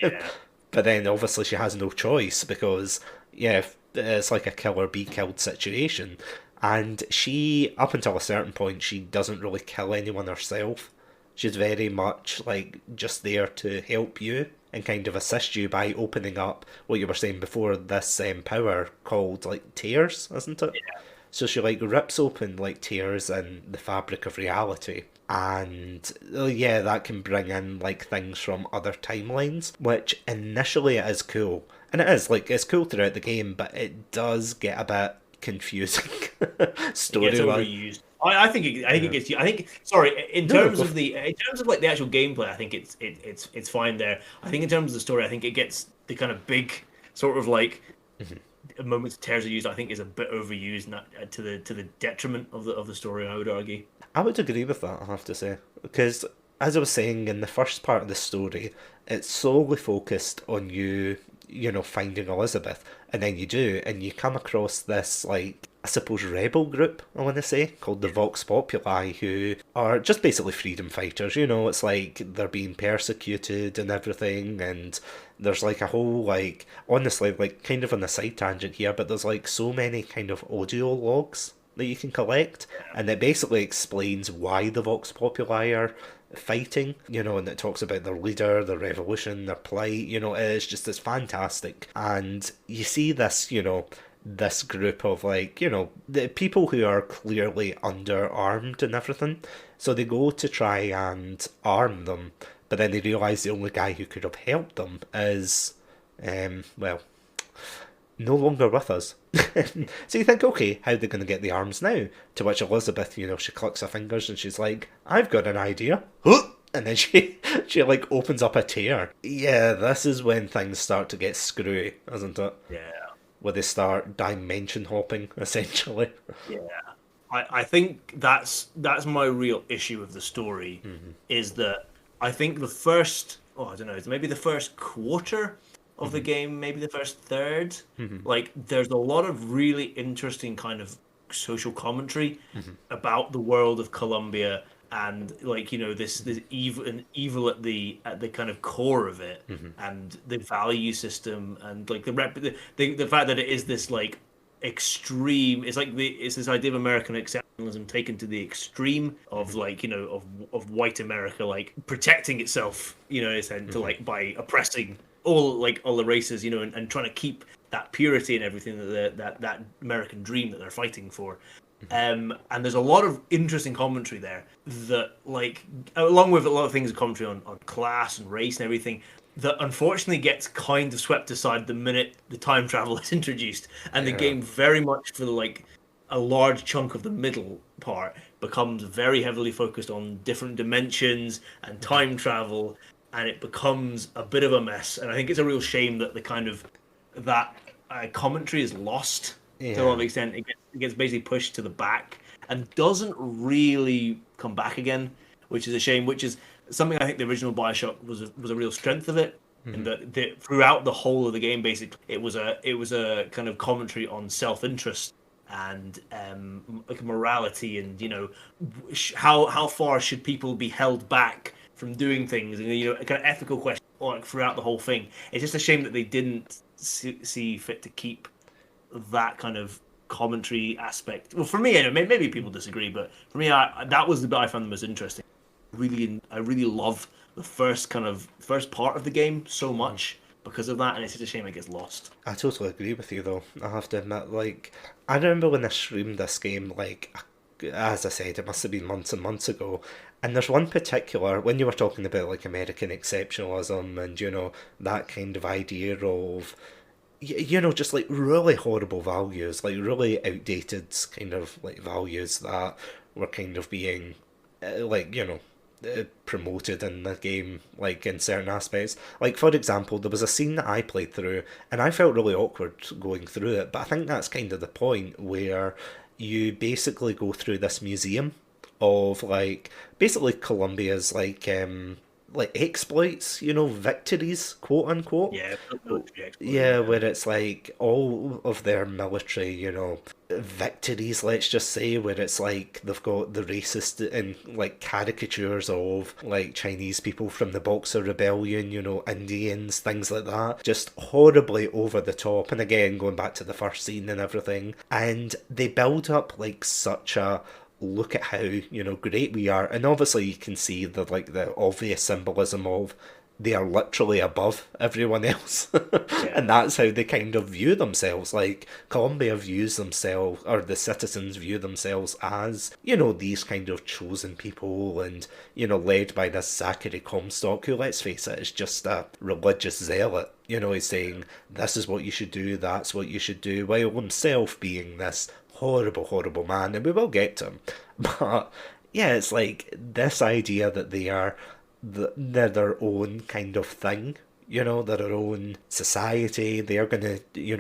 yeah. But then obviously she has no choice because, yeah, it's like a kill or be killed situation. And she, up until a certain point, she doesn't really kill anyone herself. She's very much like just there to help you and kind of assist you by opening up what you were saying before, this power called like tears, isn't it? So she like rips open like tears in the fabric of reality. And yeah, that can bring in like things from other timelines, which initially it is cool. And it is like it's cool throughout the game, but it does get a bit confusing It gets storyline. overused. I think it gets. I think sorry. In No, no, terms of like the actual gameplay, I think it's fine there. I think in terms of the story, I think it gets the kind of big sort of like moments of tears are used. I think is a bit overused, to the detriment of the story. I would argue. I would agree with that, I have to say. Because, as I was saying, in the first part of the story, it's solely focused on you, finding Elizabeth. And then you do, and you come across this, like, I suppose, rebel group, I want to say, called the Vox Populi, who are just basically freedom fighters. It's like they're being persecuted and everything, and there's like a whole, like, honestly, like, kind of on a side tangent here, but there's like so many kind of audio logs that you can collect, and it basically explains why the Vox Populi are fighting, and it talks about their leader, their revolution, their plight. It's fantastic. And you see this group of like, the people who are clearly underarmed and everything. So they go to try and arm them, but then they realise the only guy who could have helped them is, well, no longer with us. So you think, okay, how are they going to get the arms now? To which Elizabeth, she clicks her fingers and she's like, I've got an idea. And then she like opens up a tear. Yeah, this is when things start to get screwy, isn't it? Yeah. Where they start dimension hopping, essentially. Yeah. I think that's my real issue with the story is that I think the first I don't know, maybe the first quarter of the game, maybe the first third, like there's a lot of really interesting kind of social commentary about the world of Colombia and like this evil at the kind of core of it and the value system and like the fact that it is this like extreme it's like it's this idea of American acceptance taken to the extreme of like of white America like protecting itself, to like by oppressing all the races, and trying to keep that purity and everything that American dream that they're fighting for. And there's a lot of interesting commentary there that, like, along with a lot of things, commentary on class and race and everything, that unfortunately gets kind of swept aside the minute the time travel is introduced, and the Yeah. game very much for like a large chunk of the middle part becomes very heavily focused on different dimensions and time travel, and it becomes a bit of a mess. And I think it's a real shame that the kind of that commentary is lost to a lot of Yeah. extent. It gets basically pushed to the back and doesn't really come back again, which is a shame. Which is something I think the original Bioshock was a real strength of it. And that throughout the whole of the game, basically, it was a kind of commentary on self-interest and like morality, and how far should people be held back from doing things, and a kind of ethical question like throughout the whole thing. It's just a shame that they didn't see fit to keep that kind of commentary aspect. Well, for me, maybe people disagree, but for me, that was the bit I found the most interesting. I really love the first part of the game so much because of that, and it's just a shame it gets lost. I totally agree with you, though. I have to admit, like, I remember when I streamed this game, like, as I said, it must have been months and months ago. And there's one particular, when you were talking about, like, American exceptionalism and, that kind of idea of, just, like, really horrible values, like, really outdated kind of, like, values that were kind of being, like, promoted in the game, like in certain aspects. Like, for example, there was a scene that I played through, and I felt really awkward going through it, but I think that's kind of the point where you basically go through this museum of, like, basically Columbia's, like exploits, victories, quote unquote. Yeah, military Yeah, exploit. where it's like all of their military, victories, let's just say, where it's like they've got the racist and like caricatures of like Chinese people from the Boxer Rebellion, Indians, things like that. Just horribly over the top. And again, going back to the first scene and everything. And they build up like such a look at how great we are, and obviously you can see the like the obvious symbolism of they are literally above everyone else. Yeah, And that's how they kind of view themselves. Like, Colombia views themselves, or the citizens view themselves as, these kind of chosen people, and, led by this Zachary Comstock, who, let's face it, is just a religious zealot. He's saying, this is what you should do, that's what you should do, while himself being this horrible, horrible man, and we will get to him. But, yeah, it's like this idea that they're their own kind of thing. They're their own society. They're gonna,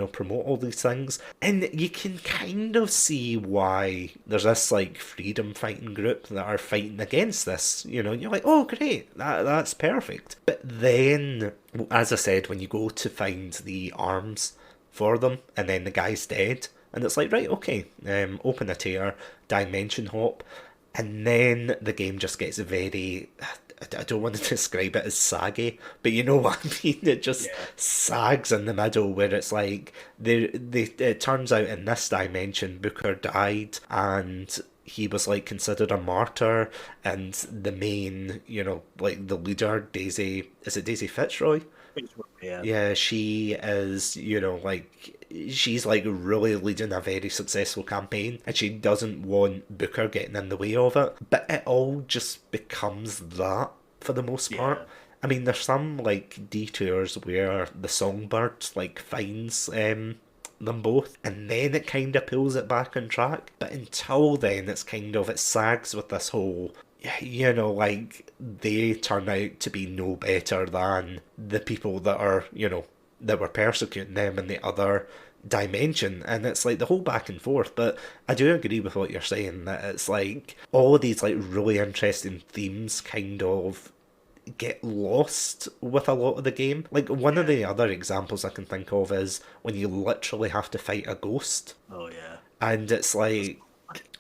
promote all these things, and you can kind of see why there's this like freedom fighting group that are fighting against this. And you're like, oh great, that's perfect. But then, as I said, when you go to find the arms for them, and then the guy's dead, and it's like, right, okay, open a tear, dimension hop, and then the game just gets very, I don't want to describe it as saggy, but you know what I mean? It just yeah, sags in the middle, where it's like it turns out in this dimension Booker died, and he was like considered a martyr, and the main, like the leader, Daisy, is it Daisy Fitzroy? yeah, Yeah, she is, like, she's like really leading a very successful campaign, and she doesn't want Booker getting in the way of it. But it all just becomes that for the most yeah. part. I mean, there's some like detours where the songbird like finds them both, and then it kind of pulls it back on track. But until then, it sags with this whole, like, they turn out to be no better than the people that are, that were persecuting them in the other dimension. And it's like the whole back and forth. But I do agree with what you're saying, that it's like all of these like really interesting themes kind of get lost with a lot of the game. Like, one of Yeah. the other examples I can think of is when you literally have to fight a ghost, Oh yeah. and it's like,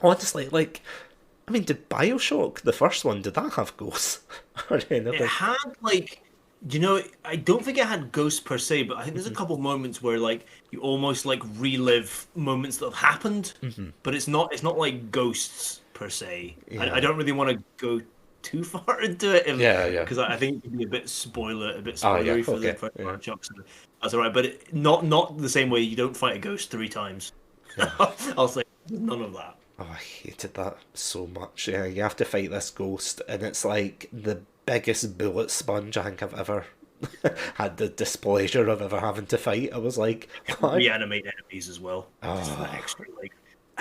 honestly, like, I mean, did Bioshock, the first one, did that have ghosts or It anything? had like You know, I don't think it had ghosts per se, but I think there's a Hmm. couple moments where like you almost like relive moments that have happened, Hmm. but it's not like ghosts per se. I Yeah. don't really want to go too far into it Yeah, yeah. because I think it can be a bit Oh, yeah, spoilery for the okay. first Yeah. Bioshock. So that's all right, but not the same way you don't fight a ghost three times. Yeah. I'll say none of that. Oh, I hated that so much. Yeah, you have to fight this ghost, and it's like the biggest bullet sponge I think I've ever had the displeasure of ever having to fight. I was like, why? Reanimate enemies as well, just for that Oh, extra like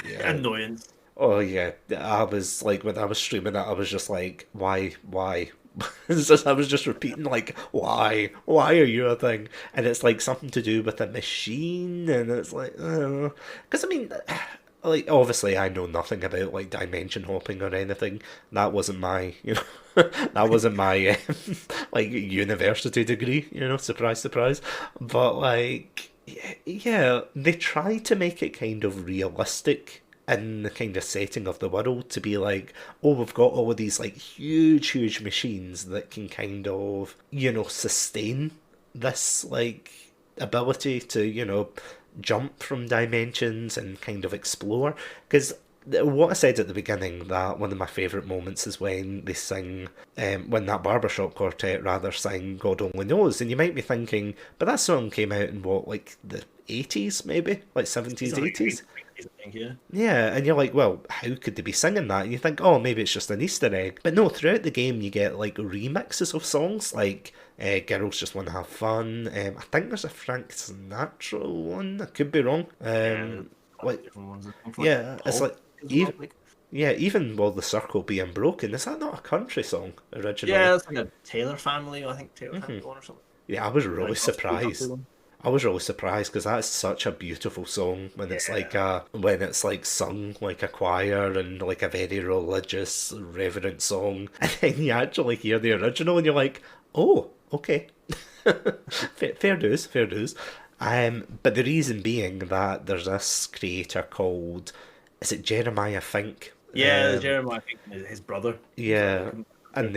yeah. annoyance. Oh, yeah. I was like, when I was streaming it, I was just like, why? I was just repeating, like, why? Why are you a thing? And it's like something to do with a machine, and it's like, because I mean, like, obviously, I know nothing about like dimension hopping or anything. That wasn't my, that wasn't my like university degree. Surprise, surprise. But like, yeah, they try to make it kind of realistic in the kind of setting of the world to be like, oh, we've got all of these like huge machines that can kind of, sustain this like ability to, jump from dimensions and kind of explore. Because what I said at the beginning, that one of my favourite moments is when they sing, when that barbershop quartet rather sing God Only Knows. And you might be thinking, but that song came out in what, like the 80s maybe? Like It's 70s, like 80s? I think, yeah. Yeah, and you're like, well, how could they be singing that? And you think, oh, maybe it's just an Easter egg. But no, throughout the game, you get like remixes of songs, like Girls Just Want to Have Fun. I think there's a Frank Sinatra one. I could be wrong. Yeah, there's a couple Like, of different ones. One for like yeah, it's like, politics as well. even, Like, yeah, even While the Circle Being Broken, is that not a country song originally? yeah, it's like a Taylor family. I think Taylor Hmm. family one or something. Yeah, I was Like really gospel country surprised. one. I was really surprised because that's such a beautiful song when it's like Yeah, sung like a choir and like a very religious, reverent song, and then you actually hear the original and you're like, oh, okay, fair dues, fair dues. But the reason being that there's this creator called, is it Jeremiah Fink? yeah. Jeremiah, I think his brother is like the Yeah, composer. and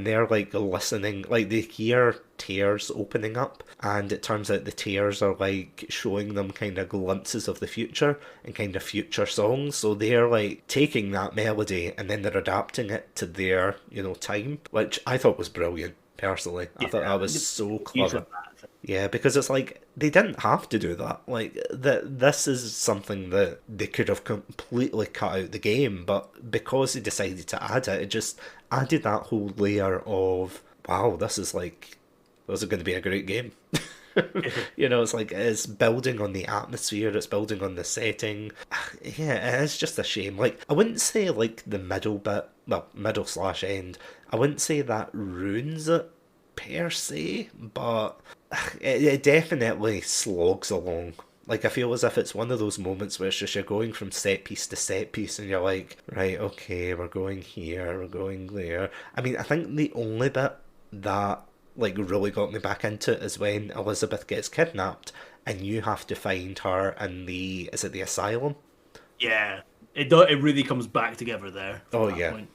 they're like listening, like they hear tears opening up, and it turns out the tears are like showing them kind of glimpses of the future and kind of future songs. So they're like taking that melody and then they're adapting it to their, time, which I thought was brilliant. Personally, I Yeah, thought that I was think it's so use clever. of that. Yeah, because it's like they didn't have to do that. Like that, this is something that they could have completely cut out the game, but because they decided to add it, it just added that whole layer of wow, this is going to be a great game. It's like it's building on the atmosphere, it's building on the setting. Yeah, it's just a shame. Like I wouldn't say like the middle bit, well, middle slash end. I wouldn't say that ruins it per se, but it definitely slogs along. Like I feel as if it's one of those moments where it's just you're going from set piece to set piece, and you're like, right, okay, we're going here, we're going there. I mean, I think the only bit that like really got me back into it is when Elizabeth gets kidnapped, and you have to find her in the, is it the asylum? Yeah, it really comes back together there from Oh that yeah. point.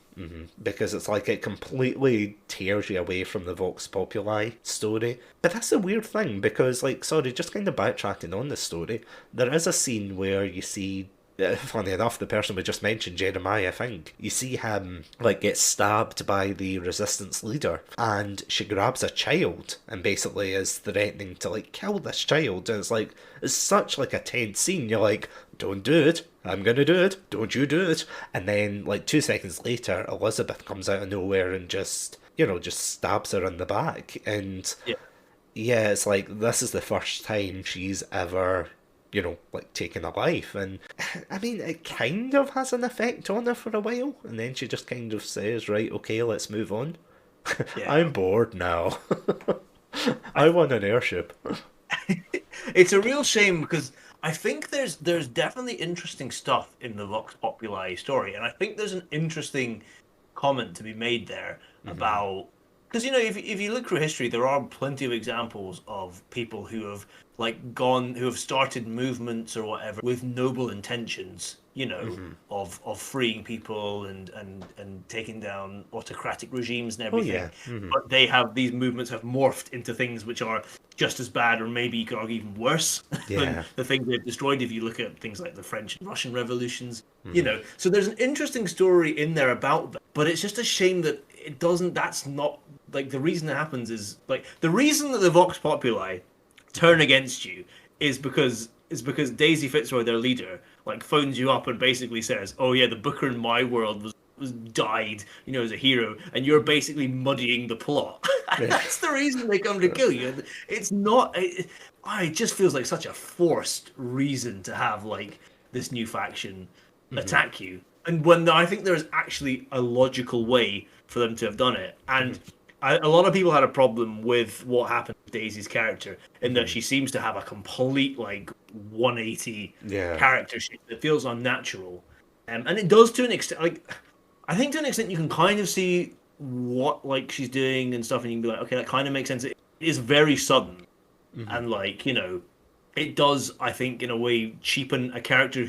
Because it's like it completely tears you away from the Vox Populi story. But that's a weird thing because, like, sorry, just kind of backtracking on the story, there is a scene where you see. Funny enough, the person we just mentioned, Jeremiah, I think, you see him like get stabbed by the resistance leader, and she grabs a child and basically is threatening to like kill this child. And it's such like a tense scene. You're like, don't do it. I'm gonna do it. Don't you do it. And then, like, 2 seconds later, Elizabeth comes out of nowhere and just stabs her in the back. And Yeah. yeah, it's like, this is the first time she's ever, like, taken a life. And I mean, it kind of has an effect on her for a while. And then she just kind of says, right, okay, let's move on. Yeah. I'm bored now. I I want an airship. It's a real shame because I think there's definitely interesting stuff in the Vox Populi story, and I think there's an interesting comment to be made there Hmm. about because if you look through history, there are plenty of examples of people who have like gone who have started movements or whatever with noble intentions, you know, of freeing people and taking down autocratic regimes and Oh everything. yeah. Hmm. But these movements have morphed into things which are just as bad, or maybe you could argue even worse than Yeah. the things they've destroyed. If you look at things like the French and Russian revolutions, you Hmm. know, so there's an interesting story in there about that. But it's just a shame that it doesn't. That's not like the reason it happens is like the reason that the Vox Populi turn against you is because Daisy Fitzroy, their leader, like phones you up and basically says, "Oh yeah, the Booker in my world was died, you know, as a hero, and you're basically muddying the plot." And Yeah. that's the reason they come to kill you. It's not. It just feels like such a forced reason to have like this new faction Hmm. attack you. And when I think there's actually a logical way for them to have done it, and a lot of people had a problem with what happened with Daisy's character in that Hmm. she seems to have a complete like 180 Yeah. character shift that feels unnatural, and it does to an extent. Like I think to an extent you can kind of see what like she's doing and stuff, and you can be like, okay, that kind of makes sense. It is very sudden, Hmm. and like you know, it does I think in a way cheapen a character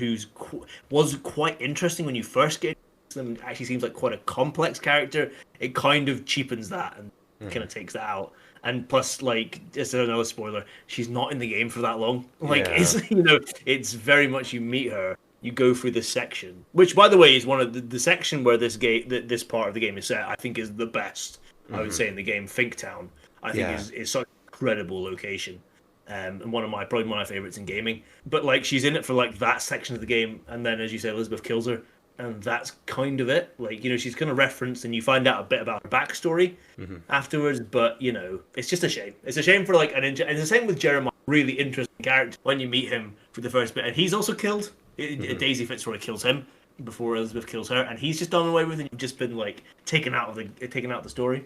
was quite interesting when you first get to them. Actually seems like quite a complex character. It kind of cheapens that and kind Hmm. of takes that out. And plus, like, just another spoiler, she's not in the game for that long. Like, Yeah. it's it's very much you meet her, you go through this section, which, by the way, is one of the section where this part of the game is set. I think is the best. I would Hmm. say in the game, Finktown. I think Yeah. is such an incredible location, and probably one of my favorites in gaming. But like, she's in it for like that section of the game, and then as you say, Elizabeth kills her, and that's kind of it. Like, she's kind of referenced, and you find out a bit about her backstory Hmm. afterwards. But it's just a shame. It's a shame for like and it's the same with Jeremiah. Really interesting character when you meet him for the first bit, and he's also killed. Hmm. Daisy Fitzroy kills him before Elizabeth kills her, and he's just done away with, and you've just been like taken out of the story.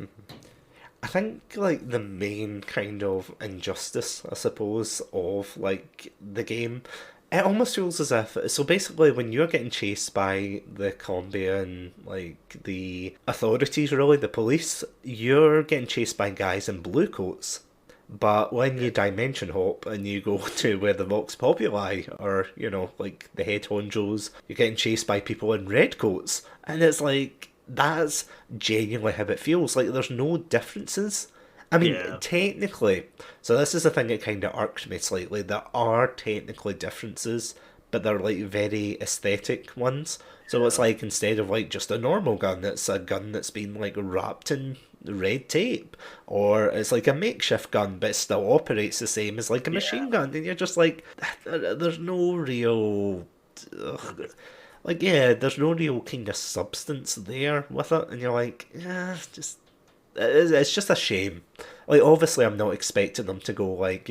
I think like the main kind of injustice, I suppose, of like the game, it almost feels as if so basically when you're getting chased by the Colombian like the authorities really, the police, you're getting chased by guys in blue coats. But when you dimension hop and you go to where the Vox Populi are, like the head honchos, you're getting chased by people in red coats. And it's like, that's genuinely how it feels. Like, there's no differences. I mean, Yeah, technically, so this is the thing that kind of irked me slightly. There are technically differences, but they're like very aesthetic ones. So it's yeah, like instead of like just a normal gun, it's a gun that's been like wrapped in red tape, or it's like a makeshift gun, but it still operates the same as like a yeah. machine gun, and you're just like, there's no real, No ugh, good. like yeah, there's no real kind of substance there with it, and you're like, yeah, just it's just a shame. Like, obviously, I'm not expecting them to go like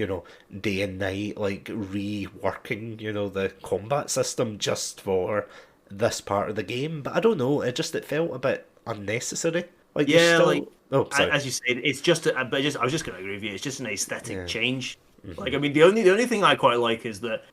day and night, like reworking the combat system just for this part of the game. But I don't know. It felt a bit unnecessary. Like you're Yeah, like still. Oh, sorry. as you said, it's just. But I was just going to agree with you. It's just an aesthetic Yeah. change. Like, I mean, the only thing I quite like is that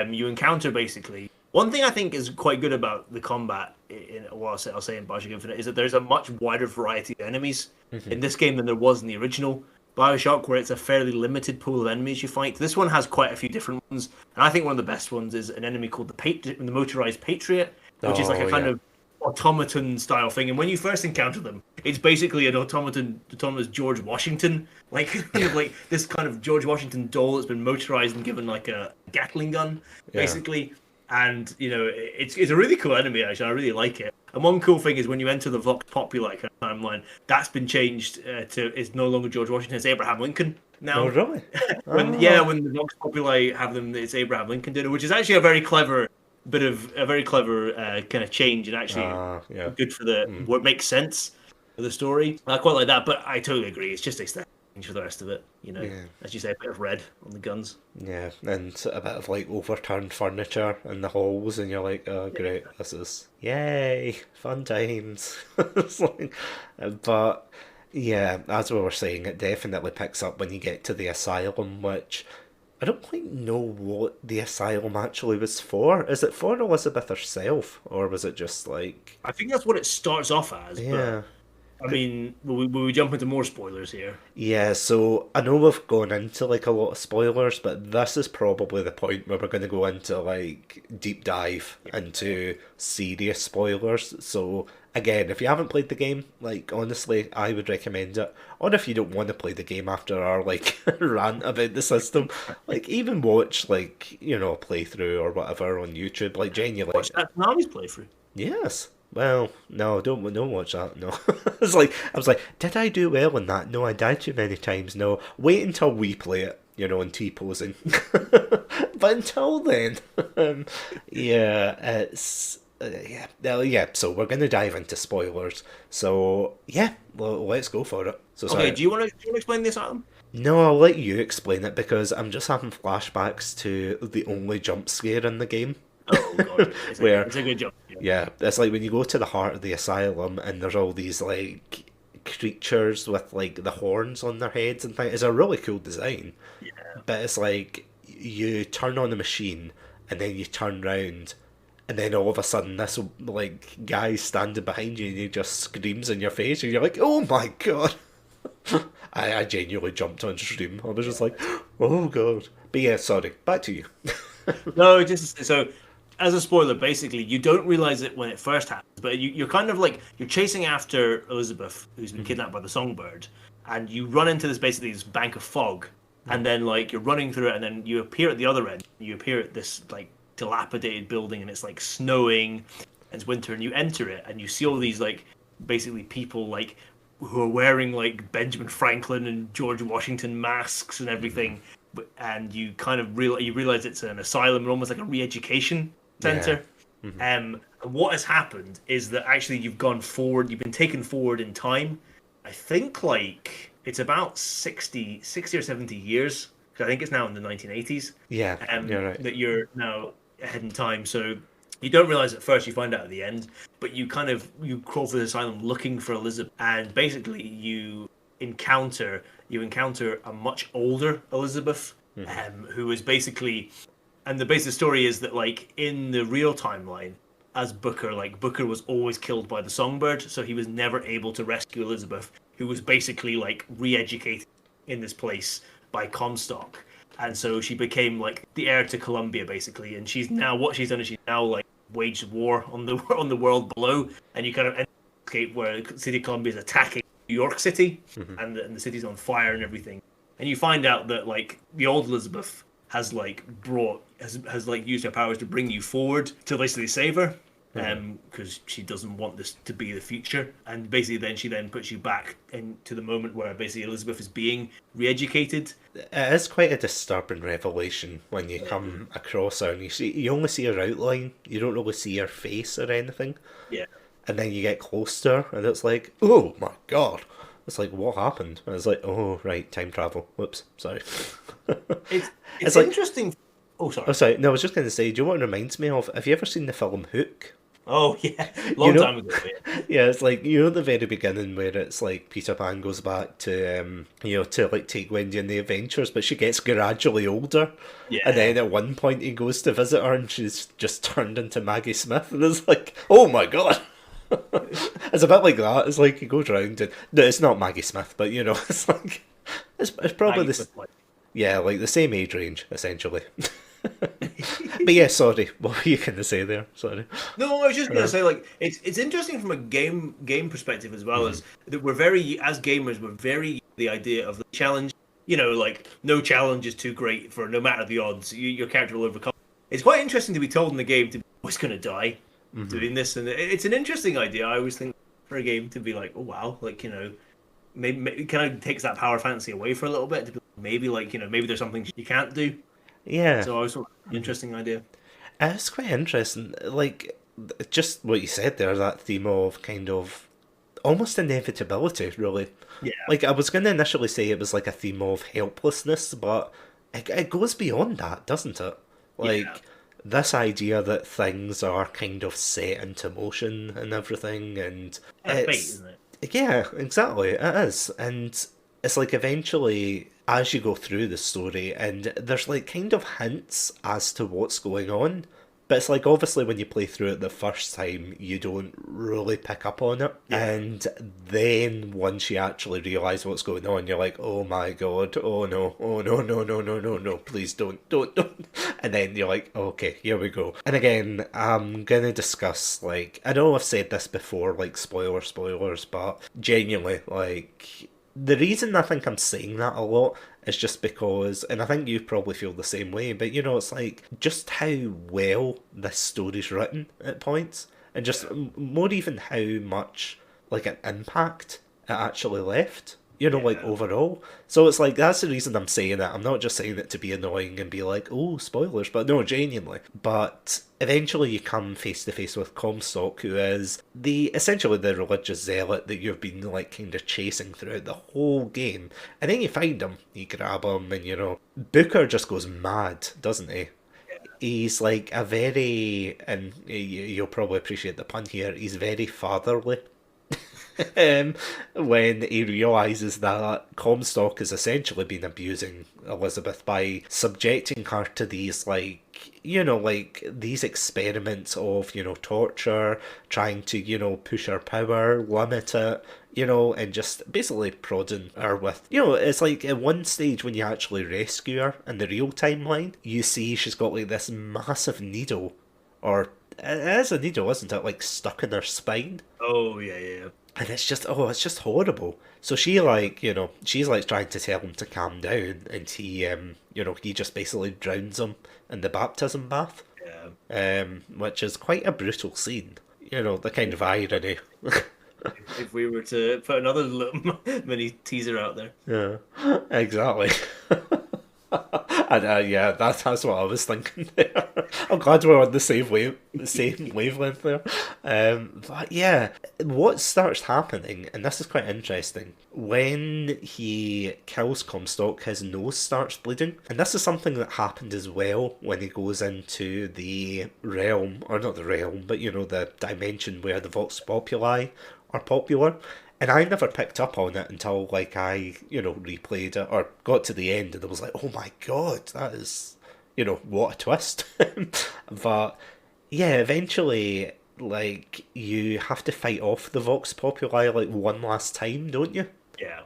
you encounter basically one thing I think is quite good about the combat in well, I'll say in Bioshock Infinite is that there's a much wider variety of enemies in this game than there was in the original Bioshock, where it's a fairly limited pool of enemies you fight. This one has quite a few different ones, and I think one of the best ones is an enemy called the Motorized Patriot, which is like Oh a kind yeah. of automaton style thing. And when you first encounter them, it's basically an autonomous George Washington, like kind of like this kind of George Washington doll that's been motorized and given like a Gatling gun, Yeah. basically. And it's a really cool enemy actually. I really like it. And one cool thing is when you enter the Vox Populi kind of timeline, that's been changed to it's no longer George Washington, it's Abraham Lincoln No, now. really. When Ah. when the Vox Populi have them, it's Abraham Lincoln dinner, which is actually a very clever kind of change and actually Ah. Yeah. good for the Mm. what makes sense for the story. I quite like that, but I totally agree. It's just aesthetic for the rest of it. Yeah. As you say, a bit of red on the guns. Yeah, and a bit of like overturned furniture in the halls, and you're like, oh, Yeah, great, this is yay, fun times. It's like, but yeah, as we were saying, it definitely picks up when you get to the asylum, which I don't quite know what the asylum actually was for. Is it for Elizabeth herself, or was it just like, I think that's what it starts off as, but yeah, I mean, will we jump into more spoilers here? Yeah, so I know we've gone into like a lot of spoilers, but this is probably the point where we're going to go into like deep dive into serious spoilers. So again, if you haven't played the game, like honestly, I would recommend it. Or if you don't want to play the game after our like rant about the system, like even watch like a playthrough or whatever on YouTube. Like genuinely, Watch that Konami's playthrough. yes. Well, no, don't watch that. No, I was like, did I do well in that? No, I died too many times. No, wait until we play it, and T posing. But until then, yeah, it's yeah, yeah. So we're gonna dive into spoilers. So yeah, well, let's go for it. So Okay, sorry. do you want to explain this, Adam? No, I'll let you explain it because I'm just having flashbacks to the only jump scare in the game, Oh god, it's a, where it's a good job. yeah, it's like when you go to the heart of the asylum and there's all these like creatures with like the horns on their heads and things. It's a really cool design, Yeah. but it's like you turn on the machine and then you turn round and then all of a sudden this like guy standing behind you and he just screams in your face and you're like, oh my god. I genuinely jumped on stream. I was just like, oh god. But yeah, sorry. Back to you. No, just so as a spoiler, basically, you don't realize it when it first happens, but you're kind of like you're chasing after Elizabeth, who's been kidnapped by the songbird, and you run into this bank of fog, and then like you're running through it, and then you appear at the other end. You appear at this like dilapidated building, and it's like snowing, and it's winter, and you enter it, and you see all these like basically people like who are wearing like Benjamin Franklin and George Washington masks and everything. And you kind of realize it's an asylum and almost like a re-education center. And what has happened is that actually you've gone forward, you've been taken forward in time. I think like it's about 60 or 70 years. 'Cause I think it's now in the 1980s. Yeah, you're right. That you're now ahead in time. So you don't realize at first, you find out at the end, but you crawl through the asylum looking for Elizabeth, and basically you encounter a much older Elizabeth, who is basically, and the basic story is that like in the real timeline, as Booker, like Booker was always killed by the songbird, so he was never able to rescue Elizabeth, who was basically like re-educated in this place by Comstock, and so she became like the heir to Columbia basically, and she's now what she's done is she's now like waged war on the on the world below, and you kind of escape where the city of Columbia is attacking New York City, and the city's on fire and everything. And you find out that like the old Elizabeth has like has like used her powers to bring you forward to basically save her, because she doesn't want this to be the future. And basically, then she puts you back into the moment where basically Elizabeth is being re-educated. It is quite a disturbing revelation when you come across her and you only see her outline, you don't really see her face or anything. Yeah. And then you get close to her and it's like, oh my god. It's like, what happened? And it's like, oh right, time travel. Whoops, sorry. It's It's like, interesting. Oh, sorry. oh sorry, no, I was just going to say, do you know what it reminds me of? Have you ever seen the film Hook? Oh yeah, You long know, time ago. Yeah. yeah, it's like at the very beginning where it's like Peter Pan goes back to to like take Wendy on the adventures, but she gets gradually older, and Yeah. then at one point he goes to visit her and she's just turned into Maggie Smith, and it's like, oh my god. It's a bit like that. It's like he goes round and no, it's not Maggie Smith, but it's like it's probably Maggie this, Smith, like, yeah, like the same age range essentially. But yeah, sorry, what were you gonna say there? Sorry. No, I was just gonna say like it's interesting from a game perspective as well, as that we're very as gamers we're very the idea of the challenge. Like no challenge is too great for no matter the odds. Your character will overcome. It's quite interesting to be told in the game to be always gonna die doing this, and it's an interesting idea. I always think for a game to be like, oh wow, like maybe it kind of takes that power fantasy away for a little bit. To be maybe like maybe there's something you can't do. Yeah. So I was thought interesting idea. It's quite interesting. Like, just what you said there, that theme of kind of almost inevitability, really. Yeah. Like, I was going to initially say it was like a theme of helplessness, but it goes beyond that, doesn't it? Like, Yeah. this idea that things are kind of set into motion and everything, and Fate, it's. isn't it? Yeah, exactly, it is. And it's like eventually, as you go through the story, and there's like kind of hints as to what's going on, But it's like obviously when you play through it the first time, you don't really pick up on it. Yeah. And then once you actually realise what's going on, you're like, oh my god, oh no, oh no, no, no, no, no, no, please don't. And then you're like, okay, here we go. And again, I'm gonna discuss, like, I know I've said this before, like, spoilers, but genuinely, like, the reason I think I'm saying that a lot is just because, and I think you probably feel the same way, but it's like just how well this story's written at points, and just more even how much like an impact it actually left. Like Yeah. overall. So it's like that's the reason I'm saying it. I'm not just saying it to be annoying and be like, oh, spoilers, but no, genuinely. But eventually you come face to face with Comstock, who is essentially the religious zealot that you've been like kind of chasing throughout the whole game. And then you find him, you grab him, and Booker just goes mad, doesn't he? He's like a very, and you'll probably appreciate the pun here, he's very fatherly. When he realises that Comstock has essentially been abusing Elizabeth by subjecting her to these like these experiments of torture, trying to push her power, limit it, and just basically prodding her with it's like at one stage when you actually rescue her in the real timeline, you see she's got like this massive needle, or it is a needle, isn't it, like stuck in her spine. Oh yeah, yeah. And it's just horrible. So she she's like trying to tell him to calm down, and he just basically drowns him in the baptism bath. Which is quite a brutal scene. The kind of irony. If we were to put another little mini teaser out there. Yeah, exactly. And yeah, that's what I was thinking there. I'm glad we're on the same wavelength there. But yeah, what starts happening, and this is quite interesting, when he kills Comstock, his nose starts bleeding, and this is something that happened as well when he goes into the realm, or not the realm, but the dimension where the Vox Populi are popular. And I never picked up on it until like I, replayed it or got to the end and I was like, oh my god, that is, what a twist. But yeah, eventually, like, you have to fight off the Vox Populi like one last time, don't you? Yeah.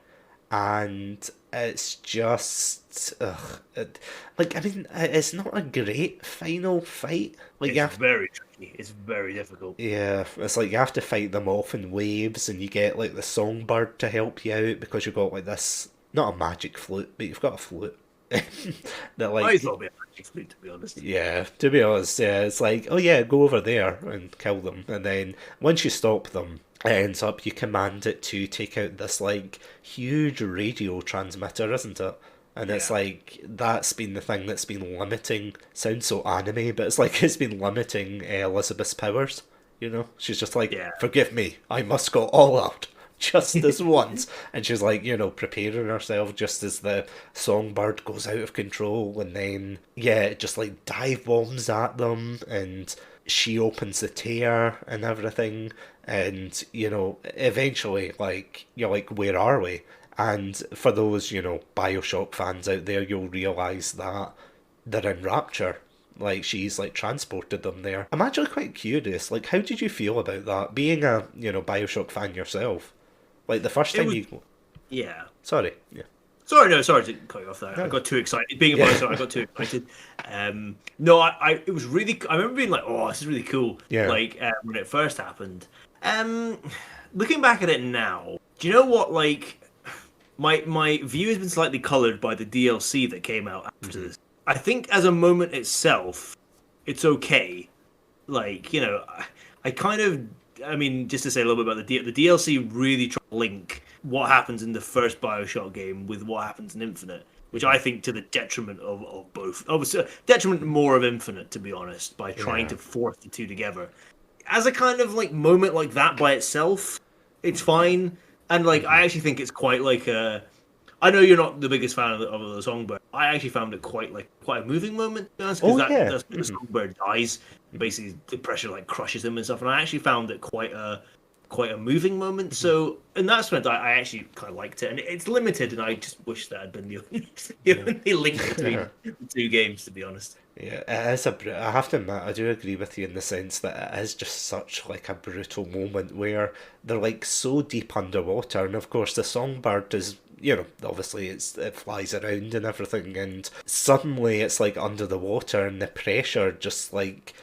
And it's just like, I mean, it's not a great final fight. Like you It's have, very tricky. It's very difficult. yeah, it's like you have to fight them off in waves, and you get like the songbird to help you out because you've got like this, not a magic flute, but you've got a flute that I like, thought it'd be a flute, to be honest. yeah, to be honest, yeah, it's like, oh yeah, go over there and kill them, and then once you stop them, it ends up you command it to take out this like huge radio transmitter, isn't it? And it's Yeah. like that's been the thing that's been limiting. Sounds so anime, but it's like it's been limiting Elizabeth's powers. She's just like, Yeah. forgive me, I must go all out. Just this once, and she's like, preparing herself just as the songbird goes out of control, and then yeah, it just like dive bombs at them, and she opens the tear and everything, and eventually, like you're like, where are we? And for those Bioshock fans out there, you'll realize that they're in Rapture. Like she's like transported them there. I'm actually quite curious. Like, how did you feel about that? Being a Bioshock fan yourself. Like the first It time was, you. yeah. Sorry. Yeah. Sorry to cut you off there. I No. got too excited. Being a Yeah. Bioshock, I got too excited. No, it was really. I remember being like, "Oh, this is really cool." Yeah. Like when it first happened. Looking back at it now, do you know what? Like, my view has been slightly coloured by the DLC that came out after this. I think as a moment itself, it's okay. Like, I kind of. I mean, just to say a little bit about the DLC really try to link what happens in the first Bioshock game with what happens in Infinite, which I think to the detriment of both. Obviously, detriment more of Infinite, to be honest, by trying Yeah. to force the two together. As a kind of like moment like that by itself, it's fine, and like I actually think it's quite like a. I know you're not the biggest fan of the songbird. I actually found it quite a moving moment, because Oh yeah. that's when the songbird dies. Basically, the pressure like crushes him and stuff, and I actually found it quite a quite a moving moment. So in that sense, I actually kind of liked it, and it's limited, and I just wish that had been the only, the only link between the two games, to be honest. Yeah, it is I have to admit, I do agree with you in the sense that it is just such like a brutal moment where they're like so deep underwater, and of course the songbird is, obviously it flies around and everything, and suddenly it's like under the water, and the pressure just like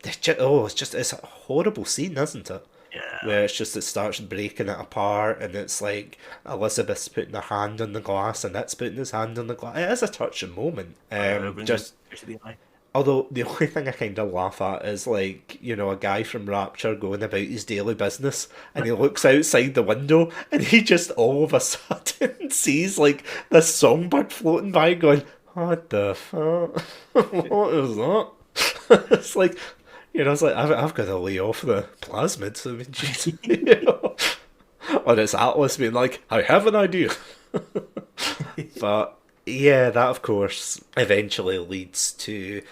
it's a horrible scene, isn't it? Yeah, Where it's just it starts breaking it apart, and it's like Elizabeth's putting her hand on the glass, and it's putting his hand on the glass. It is a touching moment. it brings a Just tear to the eye. although the only thing I kind of laugh at is like a guy from Rapture going about his daily business, and he looks outside the window, and he just all of a sudden sees like this songbird floating by, going, "What the fuck? What is that?" It's like, it's like I've got to lay off the plasmids. I mean, jeez, on its atlas being like, I have an idea. But yeah, that of course eventually leads to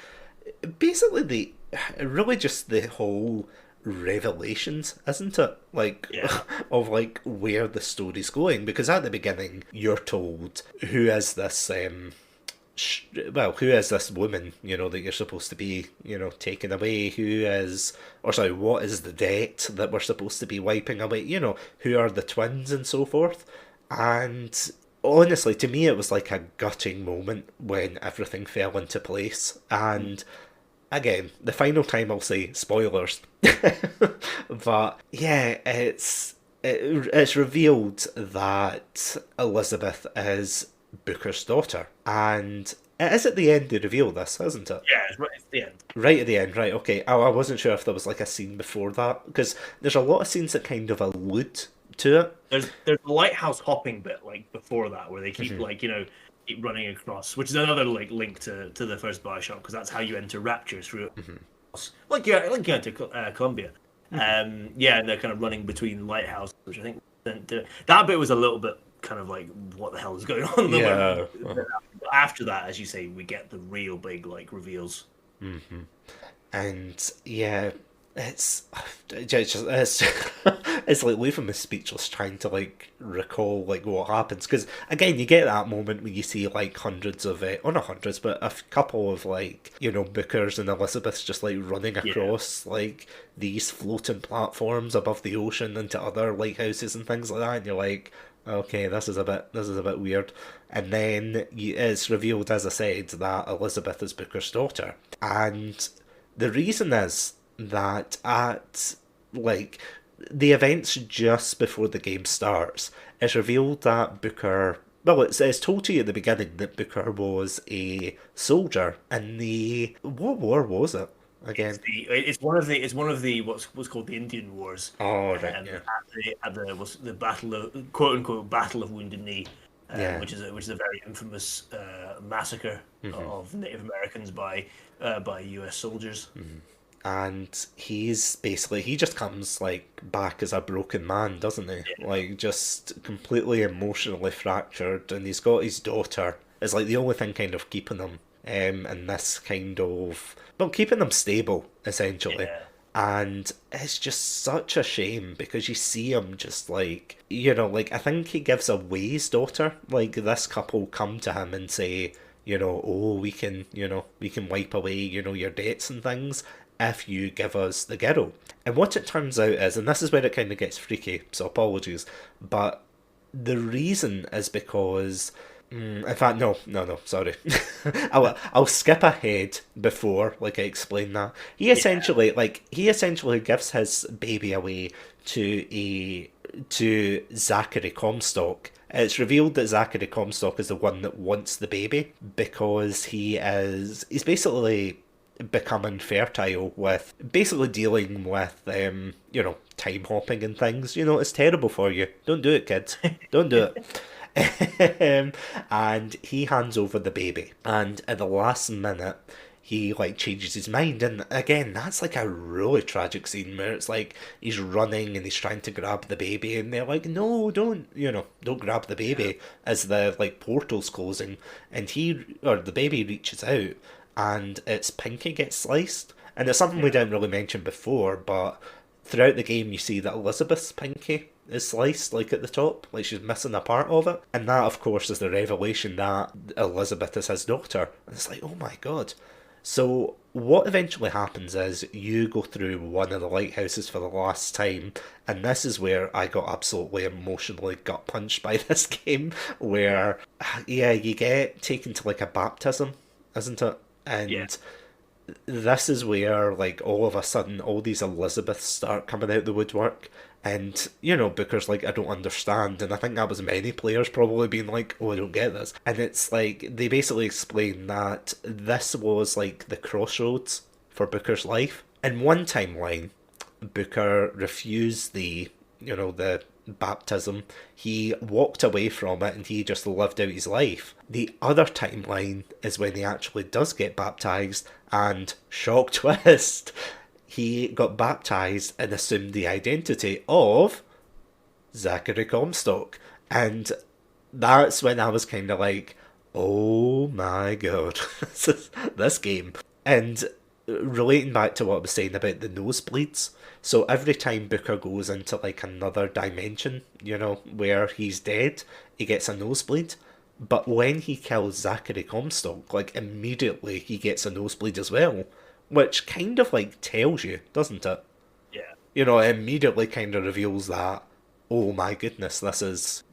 basically really just the whole revelations, isn't it? Like, Yeah, of like where the story's going, because at the beginning you're told who is this who is this woman, that you're supposed to be, taking away? Who is, or sorry, what is the debt that we're supposed to be wiping away? Who are the twins and so forth? And honestly, to me, it was like a gutting moment when everything fell into place. And again, the final time I'll say spoilers, but yeah, it's revealed that Elizabeth is Booker's daughter, and it is at the end they reveal this, isn't it? yeah, it's right at the end. Right at the end, right? Okay. I wasn't sure if there was like a scene before that, because there's a lot of scenes that kind of allude to it. There's the lighthouse hopping bit like before that, where they keep keep running across, which is another like link to the first Bioshock, because that's how you enter Rapture through it. Like you enter Columbia. Yeah, and they're kind of running between lighthouses, which I think that bit was a little bit kind of like, what the hell is going on? Yeah. After that, as you say, we get the real big like reveals. And yeah, it's it's like leaving me speechless trying to like recall like what happens, because again you get that moment when you see like hundreds of or not hundreds but couple of like Bookers and Elizabeths just like running across like these floating platforms above the ocean into other lighthouses and things like that, and you're like, okay, this is a bit weird. And then it's revealed, as I said, that Elizabeth is Booker's daughter, and the reason is that at like the events just before the game starts, it's revealed that Booker. Well, it's told to you at the beginning that Booker was a soldier in the what war was it again? It's one of the what's called the Indian Wars. Oh right, At yeah, the battle of quote unquote Battle of Wounded Knee, yeah. which is a very infamous massacre of Native Americans by U.S. soldiers. And he just comes like back as a broken man, doesn't he? Like just completely emotionally fractured, and he's got his daughter is like the only thing kind of keeping him in this kind of, well, keeping him stable essentially. Yeah. And it's just such a shame because you see him just like, like I think he gives away his daughter. Like this couple come to him and say, oh, we can wipe away, your debts and things if you give us the girl. And what it turns out is, and this is where it kind of gets freaky, so apologies, but the reason is because, in fact, no, sorry. I'll skip ahead before, like, I explain that. He essentially gives his baby away to Zachary Comstock. It's revealed that Zachary Comstock is the one that wants the baby because he's basically becoming fertile with basically dealing with time hopping and things. It's terrible for you. Don't do it, kids. Don't do it. And he hands over the baby, and at the last minute he like changes his mind, and again that's like a really tragic scene where it's like he's running and he's trying to grab the baby, and they're like, no, don't grab the baby, as the like portal's closing, and the baby reaches out and its pinky gets sliced. And it's something we didn't really mention before, but throughout the game you see that Elizabeth's pinky is sliced, like at the top, like she's missing a part of it. And that, of course, is the revelation that Elizabeth is his daughter. And it's like, oh my god. So what eventually happens is you go through one of the lighthouses for the last time, and this is where I got absolutely emotionally gut punched by this game, where, yeah, you get taken to like a baptism, isn't it? Yeah. And this is where, like, all of a sudden, all these Elizabeths start coming out the woodwork. And, Booker's like, I don't understand. And I think that was many players probably being like, oh, I don't get this. And it's like, they basically explain that this was like the crossroads for Booker's life. In one timeline, Booker refused the baptism. He walked away from it and he just lived out his life. The other timeline is when he actually does get baptized, and shock twist, he got baptized and assumed the identity of Zachary Comstock. And that's when I was kind of like, oh my god, this game. And relating back to what I was saying about the nosebleeds, so every time Booker goes into like another dimension, where he's dead, he gets a nosebleed. But when he kills Zachary Comstock, like immediately he gets a nosebleed as well, which kind of like tells you, doesn't it? Yeah. It immediately kind of reveals that, oh my goodness, this is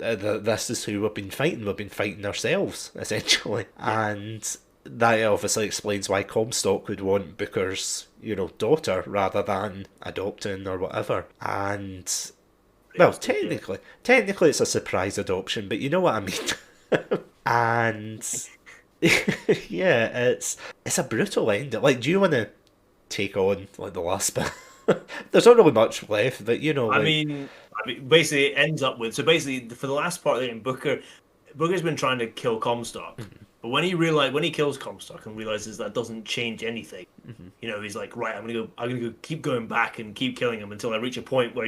who we've been fighting. We've been fighting ourselves, essentially. Yeah. And that obviously explains why Comstock would want Booker's, daughter rather than adopting or whatever. And, well, technically it's a surprise adoption, but you know what I mean. And yeah, it's a brutal ending. Like, do you want to take on like the last bit? There's not really much left, but I mean, basically, it ends up with, so basically for the last part of the game, Booker's been trying to kill Comstock, but when he kills Comstock and realizes that doesn't change anything, he's like, right, I'm gonna go keep going back and keep killing him until I reach a point where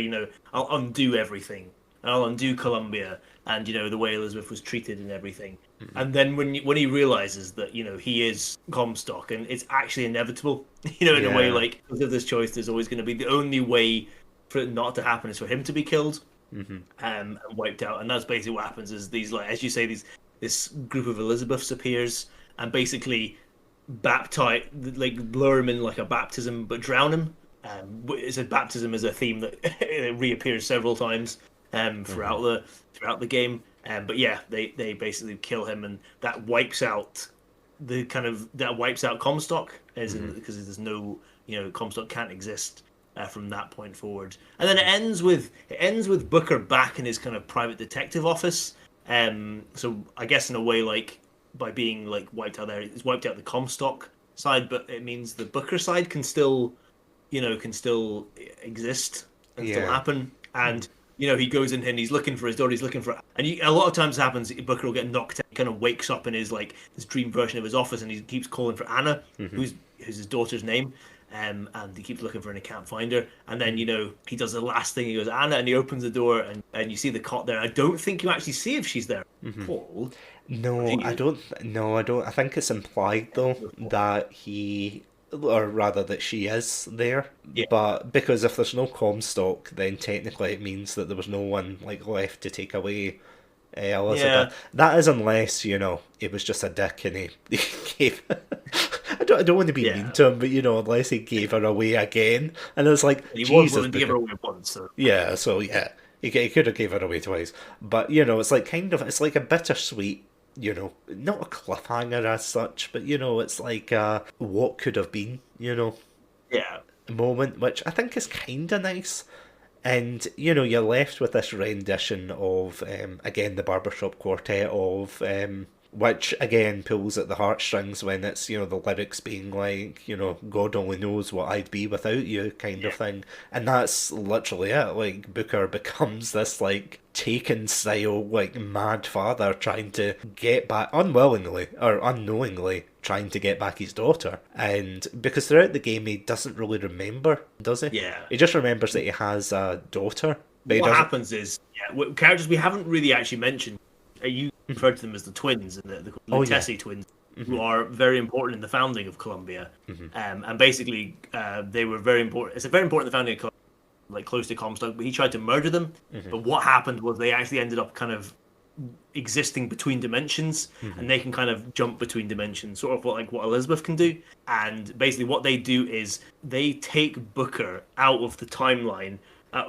I'll undo everything. I'll undo Columbia and the way Elizabeth was treated and everything. And then when he realizes that he is Comstock and it's actually inevitable, in a way, like, because of this choice, there's always going to be, the only way for it not to happen is for him to be killed and wiped out. And that's basically what happens. Is these, like, as you say, this group of Elizabeths appears and basically baptize, like, blur him in like a baptism, but drown him. It's a baptism as a theme that it reappears several times throughout the game. But yeah, they basically kill him, and that wipes out Comstock, because there's no, Comstock can't exist from that point forward. And then it ends with Booker back in his kind of private detective office. So I guess in a way, like, by being like wiped out there, it's wiped out the Comstock side, but it means the Booker side can still exist and still happen. And he goes in and he's looking for his daughter. A lot of times it happens, Booker will get knocked out. He kind of wakes up in his, like, this dream version of his office, and he keeps calling for Anna, who's his daughter's name. And he keeps looking for her and he can't find her. And then, he does the last thing. He goes, Anna, and he opens the door and you see the cot there. I don't think you actually see if she's there. Paul? No, I don't. I think it's implied, though, that that she is there. Yeah. But because if there's no Comstock, then technically it means that there was no one, like, left to take away Elizabeth. Yeah. That is unless, it was just a dick and he gave... I don't want to be mean to him, but, unless he gave her away again. And it's like, he was willing to give her away once. So. Yeah, so yeah. He could have gave her away twice. But, it's like it's like a bittersweet, not a cliffhanger as such, but, it's like what could have been, moment, which I think is kind of nice. And, you're left with this rendition of, again, the Barbershop Quartet of... which, again, pulls at the heartstrings when it's, the lyrics being like, God only knows what I'd be without you kind of thing. And that's literally it. Like, Booker becomes this, like, Taken-style, like, mad father trying to get back, unwillingly or unknowingly, trying to get back his daughter. And because throughout the game he doesn't really remember, does he? Yeah. He just remembers that he has a daughter. But what happens is, characters we haven't really actually mentioned, you referred to them as the twins, and the Tessie twins, who are very important in the founding of Columbia. And basically, they were very important. It's very important in the founding of Columbia. like close to Comstock, but he tried to murder them. But what happened was they actually ended up kind of existing between dimensions, and they can kind of jump between dimensions, sort of like what Elizabeth can do. And basically what they do is they take Booker out of the timeline,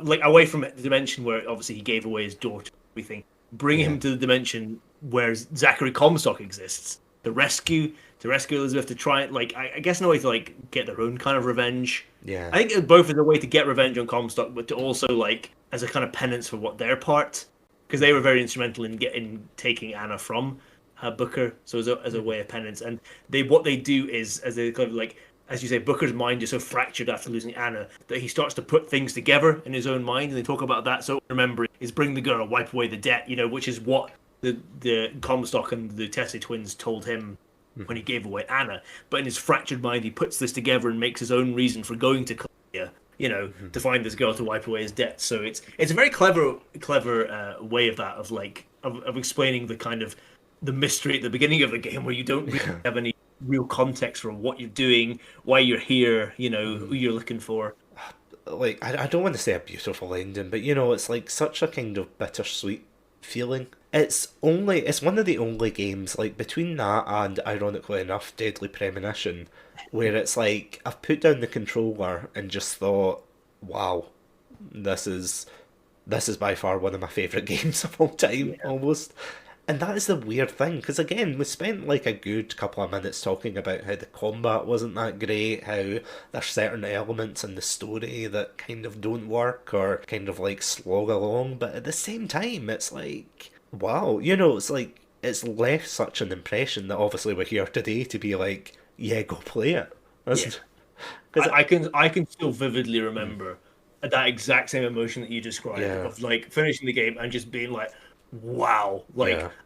like away from the dimension where obviously he gave away his daughter and everything, bring him to the dimension where Zachary Comstock exists to rescue Elizabeth, to try and, like, I guess in a way to like get their own kind of revenge. Yeah. I think it's both as a way to get revenge on Comstock, but to also like as a kind of penance for what their part, because they were very instrumental in taking Anna from Booker, so as a way of penance. And what they do is, as they kind of like, as you say, Booker's mind is so fractured after losing Anna that he starts to put things together in his own mind, and they talk about that. So remember, is bring the girl, wipe away the debt, which is what the Comstock and the Tessie twins told him when he gave away Anna. But in his fractured mind, he puts this together and makes his own reason for going to Columbia, to find this girl to wipe away his debt. So it's a very clever way of that, of like of explaining the kind of the mystery at the beginning of the game, where you don't really have any real context for what you're doing, why you're here, who you're looking for. Like, I don't want to say a beautiful ending, but it's like such a kind of bittersweet feeling. It's one of the only games, like, between that and, ironically enough, Deadly Premonition, where it's like I've put down the controller and just thought, wow, this is by far one of my favourite games of all time, almost. And that is the weird thing, because again, we spent like a good couple of minutes talking about how the combat wasn't that great, how there's certain elements in the story that kind of don't work or kind of like slog along, but at the same time, it's like, wow, it's like, it's left such an impression that obviously we're here today to be like, yeah, go play it. I can still vividly remember that exact same emotion that you described, of like finishing the game and just being like, wow,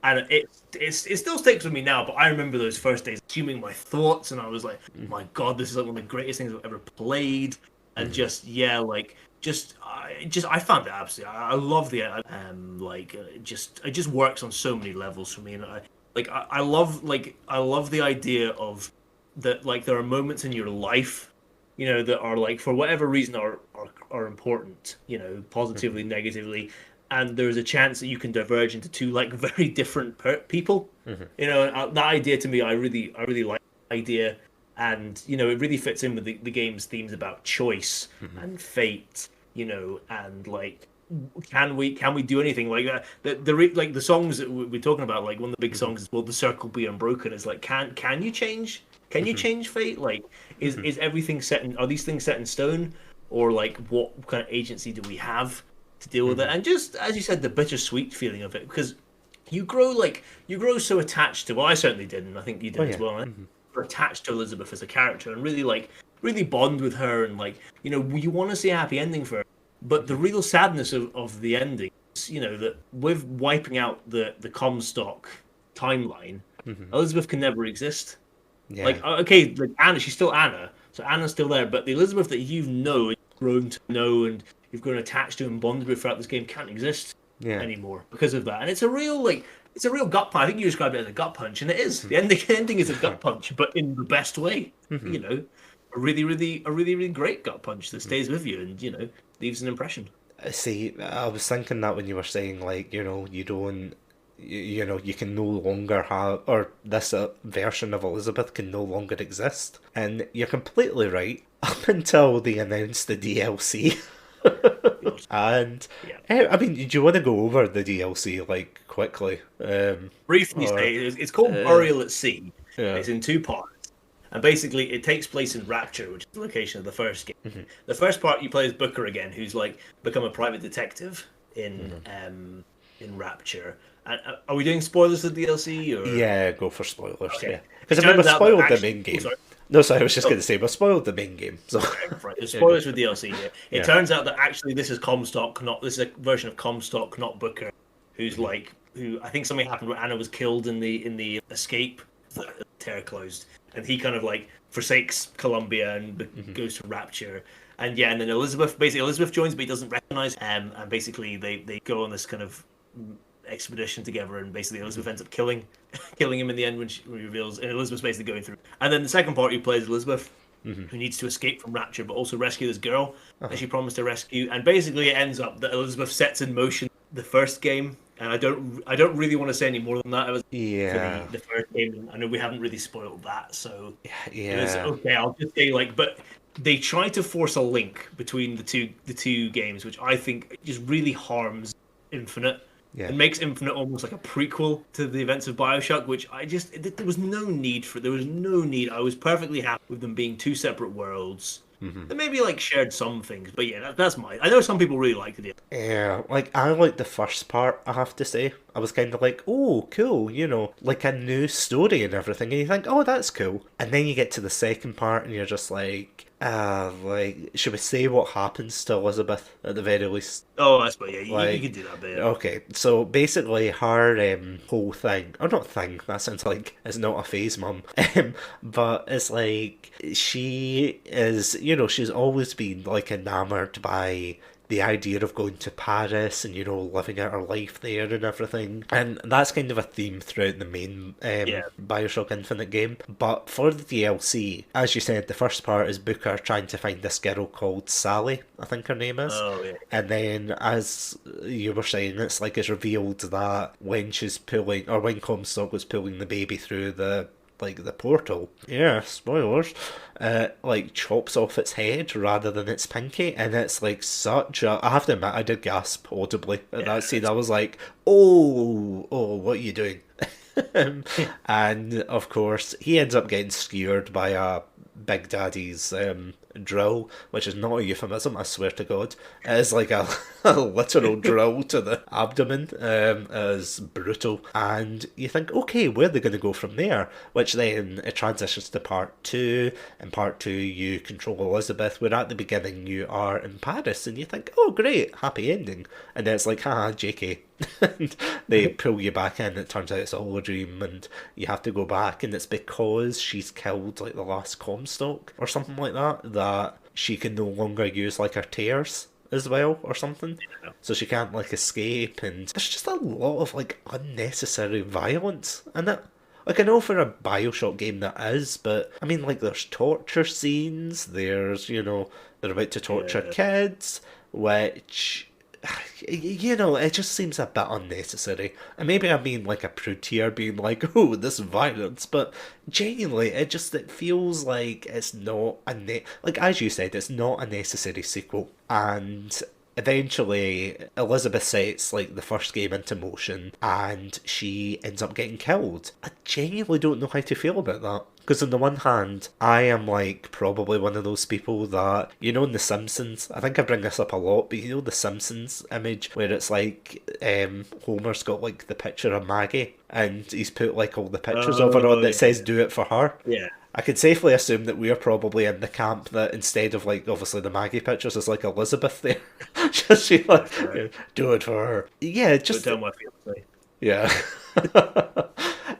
and it still sticks with me now. But I remember those first days, assuming my thoughts, and I was like, my God, this is like one of the greatest things I've ever played. And I found it absolutely. I love the it just works on so many levels for me, and I love the idea of that, like, there are moments in your life, that are like, for whatever reason, are important, positively, negatively. And there's a chance that you can diverge into two like very different people. That idea, to me, I really like the idea, and it really fits in with the game's themes about choice and fate. And like, can we do anything like that? The songs that we're talking about, like one of the big songs is "Will the Circle Be Unbroken?" Is like, can you change? Can you change fate? Like, is everything are these things set in stone, or like what kind of agency do we have to deal with it? And just as you said, the bittersweet feeling of it, because you grow so attached to. Well, I certainly did, and I think you did as well. You're attached to Elizabeth as a character, and really bond with her, and like, you want to see a happy ending for her. But the real sadness of the ending is, that with wiping out the Comstock timeline, Elizabeth can never exist. Like, okay, like Anna, she's still Anna, so Anna's still there, but the Elizabeth that grown to know, and you've grown attached to and bonded with throughout this game can't exist anymore because of that. And it's a real gut punch. I think you described it as a gut punch, and it is. The ending is a gut punch, but in the best way. A really great gut punch that stays with you and leaves an impression. See, I was thinking that when you were saying, like, you can no longer have, or this version of Elizabeth can no longer exist, and you're completely right. Up until they announced the DLC. And I mean, do you want to go over the DLC like quickly? Briefly say, it's called Burial at Sea. It's in 2 parts, and basically it takes place in Rapture, which is the location of the first game. The first part you play as Booker again, who's like become a private detective in Rapture. And are we doing spoilers for the DLC? Or? Yeah, go for spoilers. Okay. Yeah, because I mean, we spoiled the main game. No, sorry, I was just going to say, we spoiled the main game. So. Right, there's spoilers for DLC here. It turns out that actually this is Comstock, this is a version of Comstock, not Booker, who I think something happened where Anna was killed in the escape, the tear closed, and he kind of like forsakes Columbia and goes to Rapture. And and then Elizabeth joins, but he doesn't recognize and basically they go on this kind of expedition together, and basically Elizabeth ends up killing him in the end when she reveals, and Elizabeth's basically going through. And then the second part you play as Elizabeth, who needs to escape from Rapture, but also rescue this girl that she promised to rescue. And basically, it ends up that Elizabeth sets in motion the first game. And I don't really want to say any more than that. It was for Yeah. the first game. I know we haven't really spoiled that, so it was Yeah. okay. I'll just say like, but they try to force a link between the two games, which I think just really harms Infinite. Yeah. It makes Infinite almost like a prequel to the events of Bioshock, which there was no need for. There was no need. I was perfectly happy with them being two separate worlds. They maybe like shared some things, but yeah, that's my. I know some people really liked it. Yeah, like I like the first part, I have to say. I was kind of like, oh, cool, like a new story and everything. And you think, oh, that's cool. And then you get to the second part and you're just like, should we say what happens to Elizabeth at the very least? Oh, that's but yeah, you Like, can do that bit. okay, so basically her whole thing, or not thing, that sounds like it's not a phase, mum, but it's like she is, she's always been like enamored by the idea of going to Paris and living out her life there and everything, and that's kind of a theme throughout the main Bioshock Infinite game. But for the DLC, as you said, the first part is Booker trying to find this girl called Sally, I think her name is. Oh yeah. And then, as you were saying, it's revealed that when she's pulling, or when Comstock was pulling the baby through the portal. Yeah, spoilers. Chops off its head rather than its pinky, and it's like such a. I have to admit, I did gasp audibly at that scene. I was like, oh, what are you doing? And of course, he ends up getting skewered by a Big Daddy's drill, which is not a euphemism, I swear to God. It is like a literal drill to the abdomen. It is brutal. And you think, okay, where are they going to go from there? Which then it transitions to part two. In part two, you control Elizabeth, where at the beginning you are in Paris, and you think, oh, great, happy ending. And then it's like, haha, JK. And they pull you back in. It turns out it's all a dream, and you have to go back. And it's because she's killed like the last Comstock or something like that she can no longer use like her tears as well or something. So she can't like escape, and there's just a lot of like unnecessary violence in it. Like, I know for a Bioshock game that is, but I mean, like, there's torture scenes, there's, they're about to torture kids, which, it just seems a bit unnecessary. And maybe I'm being like a prude here, being like, oh, this violence, but genuinely, it feels like it's not like, as you said, it's not a necessary sequel. And eventually Elizabeth sets like the first game into motion and she ends up getting killed. I genuinely don't know how to feel about that. Because on the one hand, I am like probably one of those people that, in The Simpsons, I think I bring this up a lot, but The Simpsons image where it's like Homer's got like the picture of Maggie and he's put like all the pictures of her on that says do it for her. Yeah. I could safely assume that we're probably in the camp that instead of like obviously the Maggie pictures is like Elizabeth there. Just she like do it for her. Yeah, just don't tell my fiance. Yeah.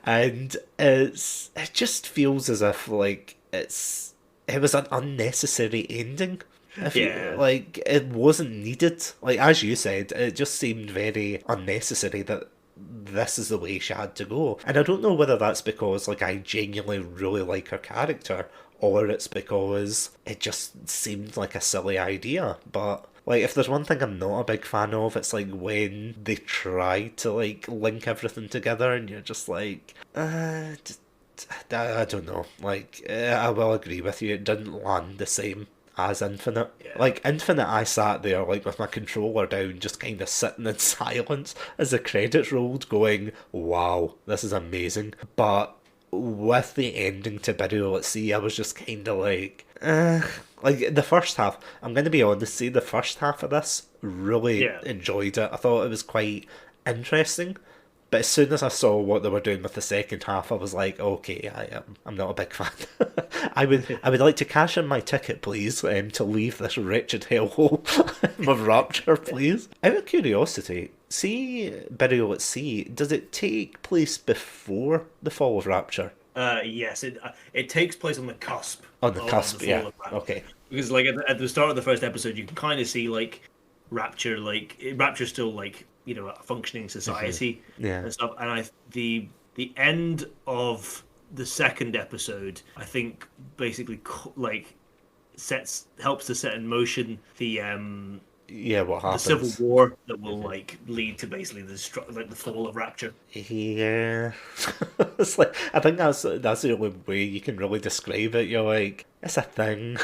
And it just feels as if like it was an unnecessary ending. Like it wasn't needed. Like as you said, it just seemed very unnecessary that this is the way she had to go. And I don't know whether that's because like I genuinely really like her character or it's because it just seemed like a silly idea. But like, if there's one thing I'm not a big fan of, it's like when they try to like link everything together and you're just like, I don't know. Like, I will agree with you, it didn't land the same as Infinite. Like, Infinite, I sat there, like, with my controller down, just kind of sitting in silence as the credits rolled, going, wow, this is amazing. But with the ending to Burial at Sea, I was just kind of like, Like, the first half, I'm going to be honest, see, the first half of this, really enjoyed it. I thought it was quite interesting. But as soon as I saw what they were doing with the second half, I was like, okay, I'm not a big fan. I would like to cash in my ticket, please, to leave this wretched hellhole of Rapture, please. Out of curiosity, see Burial at Sea, does it take place before the fall of Rapture? Yes, it takes place on the cusp. On the cusp, yeah. Okay. Because like at the start of the first episode, you can kind of see like Rapture's still like a functioning society and stuff. And the end of the second episode, I think, basically like helps to set in motion Yeah, what the civil happens? war that will like lead to basically like the fall of Rapture. Yeah, it's like I think that's the only way you can really describe it. You're like, it's a thing,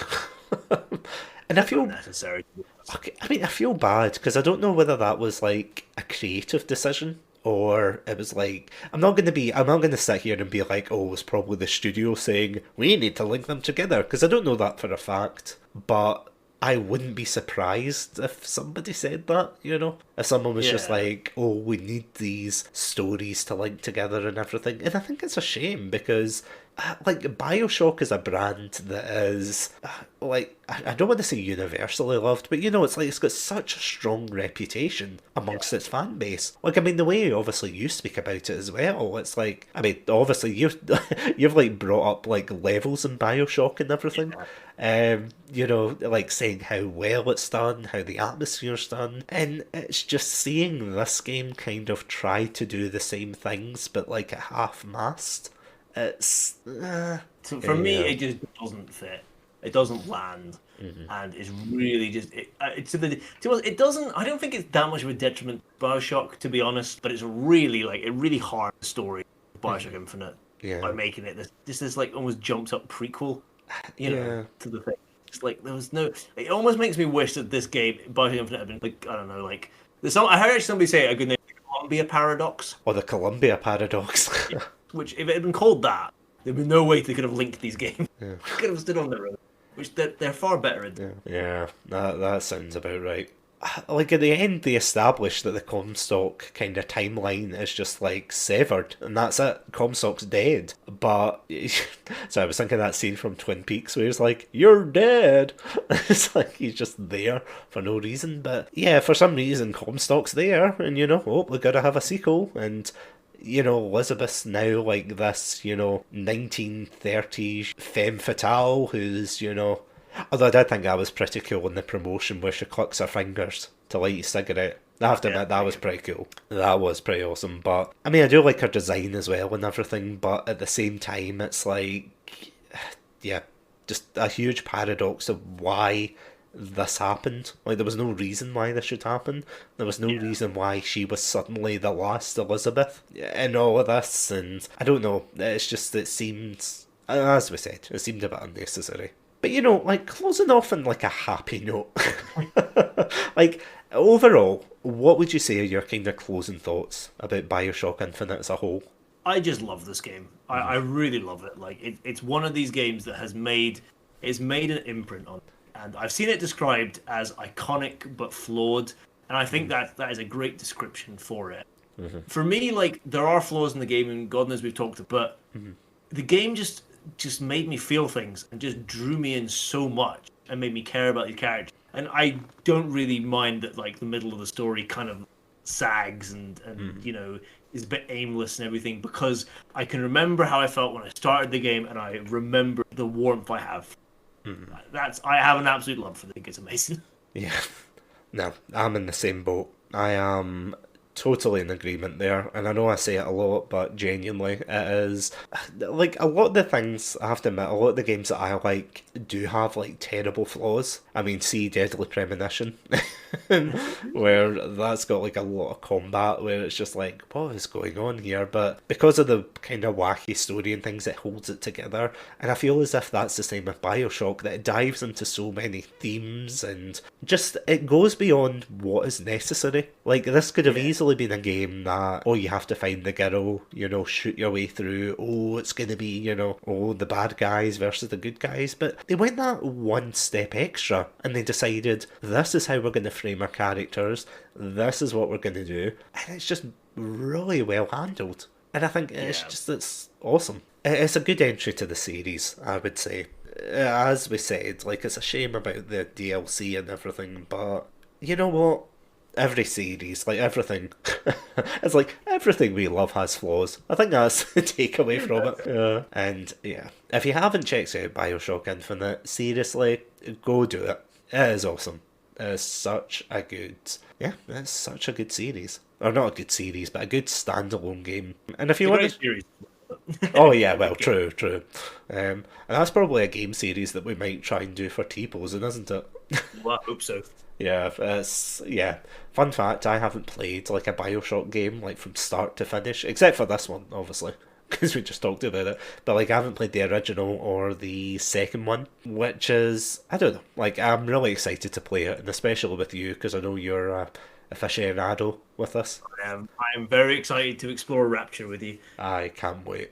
and I It's feel unnecessary. okay. I mean, I feel bad because I don't know whether that was like a creative decision or it was like I'm not gonna sit here and be like, oh, it's probably the studio saying we need to link them together because I don't know that for a fact, but I wouldn't be surprised if somebody said that, you know? If someone was just Yeah, like, oh, we need these stories to link together and everything. And I think it's a shame because, like, Bioshock is a brand that is, like, I don't want to say universally loved, but you know, it's like it's got such a strong reputation amongst its fan base. Like, I mean, the way obviously you speak about it as well, it's like, I mean, obviously you've like brought up like levels in Bioshock and everything. yeah. You know, like saying how well it's done, how the atmosphere's done, and it's just seeing this game kind of try to do the same things, but like at half-mast. It's So for me, yeah, it just doesn't fit. It doesn't land, and it's really just it's it doesn't. I don't think it's that much of a detriment to Bioshock, to be honest. But it's really like it really harmed the story of Bioshock Infinite by yeah, making it this like almost jumped up prequel, yeah. to the thing. It's like there was no. It almost makes me wish that this game Bioshock Infinite had been like I don't know like there's some. I heard actually somebody say a good name, Columbia Paradox, Or the Columbia Paradox. which if it had been called that, there'd be no way they could have linked these games. Yeah, They could have stood on their own, which they're far better in. yeah, that sounds about right. Like at the end, they establish that the Comstock kind of timeline is just like severed, and that's it. Comstock's dead. But so I was thinking that scene from Twin Peaks where he's like, "You're dead." It's like he's just there for no reason. But yeah, for some reason, Comstock's there, and you know, oh, we gotta have a sequel, and you know, Elizabeth's now like this, you know, 1930s femme fatale who's, you know, although I did think that was pretty cool in the promotion where she clicks her fingers to light a cigarette. I have to Yeah, admit, that was pretty cool. That was pretty awesome. But, I mean, I do like her design as well and everything, but at the same time, it's like, yeah, just a huge paradox of why this happened. Like, there was no reason why this should happen. There was no yeah. reason why she was suddenly the last Elizabeth in all of this. And I don't know, it's just, it seemed, as we said, it seemed a bit unnecessary. But you know, like closing off on like a happy note, like overall, what would you say are your kind of closing thoughts about Bioshock Infinite as a whole? I just love this game. I really love it. Like it's one of these games that it's made an imprint on. And I've seen it described as iconic but flawed, and I think that is a great description for it. For me, like there are flaws in the game, and God knows we've talked, but the game just made me feel things and just drew me in so much and made me care about these characters. And I don't really mind that like the middle of the story kind of sags and is a bit aimless and everything because I can remember how I felt when I started the game and I remember the warmth I have. I have an absolute love for it. I think it's amazing. Yeah, no, I'm in the same boat. I am totally in agreement there, and I know I say it a lot, but genuinely, it is like a lot of the things I have to admit. A lot of the games that I like do have like terrible flaws. I mean, see Deadly Premonition, where that's got like a lot of combat where it's just like, what is going on here? But because of the kind of wacky story and things, it holds it together. And I feel as if that's the same with Bioshock, that it dives into so many themes and just it goes beyond what is necessary. Like this could have Yeah, easily been a game that, oh, you have to find the girl, you know, shoot your way through. Oh, it's gonna be, you know, oh, the bad guys versus the good guys. But they went that one step extra and they decided this is how we're gonna frame our characters. This is what we're gonna do, and it's just really well handled. And I think yeah. it's awesome. It's a good entry to the series, I would say. As we said, like it's a shame about the DLC and everything, but you know what? Every series, like everything, it's like everything we love has flaws. I think that's the takeaway from it. And yeah, if you haven't checked out Bioshock Infinite, seriously, go do it. It is awesome. It's such a good, yeah, it's such a good series. Or not a good series, but a good standalone game. And if It's you a want great to, series. Oh yeah, well, Okay. true. And that's probably a game series that we might try and do for T-posing, isn't it? Well, I hope so. Yeah. Fun fact: I haven't played like a Bioshock game like from start to finish, except for this one, obviously, because we just talked about it. But like, I haven't played the original or the second one, which is I don't know. Like, I'm really excited to play it, and especially with you because I know you're a aficionado with us. I'm very excited to explore Rapture with you. I can't wait.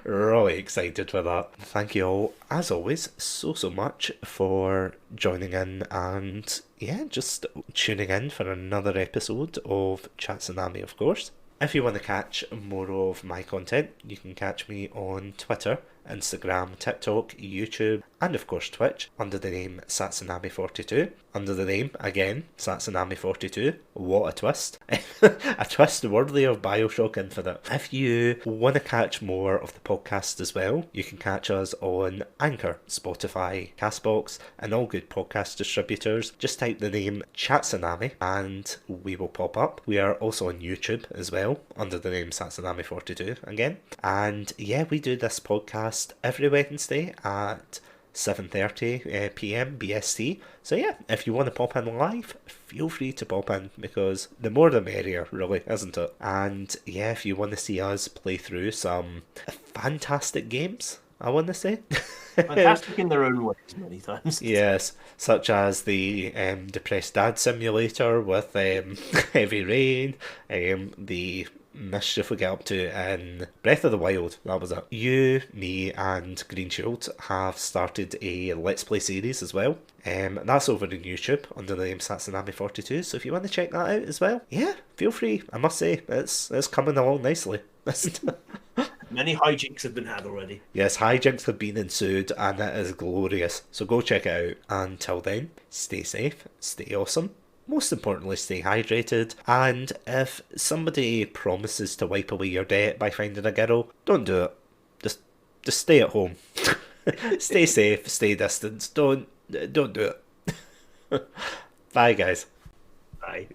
Really excited for that. Thank you all, as always, so much for joining in and, yeah, just tuning in for another episode of Chatsunami, of course. If you want to catch more of my content, you can catch me on Twitter, Instagram, TikTok, YouTube, and of course Twitch under the name Satsunami42. Under the name, again, Satsunami42. What a twist. A twist worthy of Bioshock Infinite. If you want to catch more of the podcast as well, you can catch us on Anchor, Spotify, Castbox, and all good podcast distributors. Just type the name Chatsunami and we will pop up. We are also on YouTube as well under the name Satsunami42 again. And yeah, we do this podcast every Wednesday at 7:30 p.m. BST. So yeah, if you want to pop in live, feel free to pop in because the more the merrier, really, isn't it? And yeah, if you want to see us play through some fantastic games, I want to say. Fantastic in their own ways, many times. Yes, such as the Depressed Dad Simulator with Heavy Rain, the mischief we get up to in Breath of the Wild, that was it. You, me, and Green Shield have started a Let's Play series as well. That's over on YouTube under the name Satsunami42, so if you want to check that out as well, yeah, feel free. I must say, it's coming along nicely. Many hijinks have been had already. Yes, hijinks have been ensued and it is glorious. So go check it out. Until then, stay safe, stay awesome. Most importantly, stay hydrated. And if somebody promises to wipe away your debt by finding a girl, don't do it. Just stay at home. Stay safe, stay distant. Don't do it. Bye guys. Bye.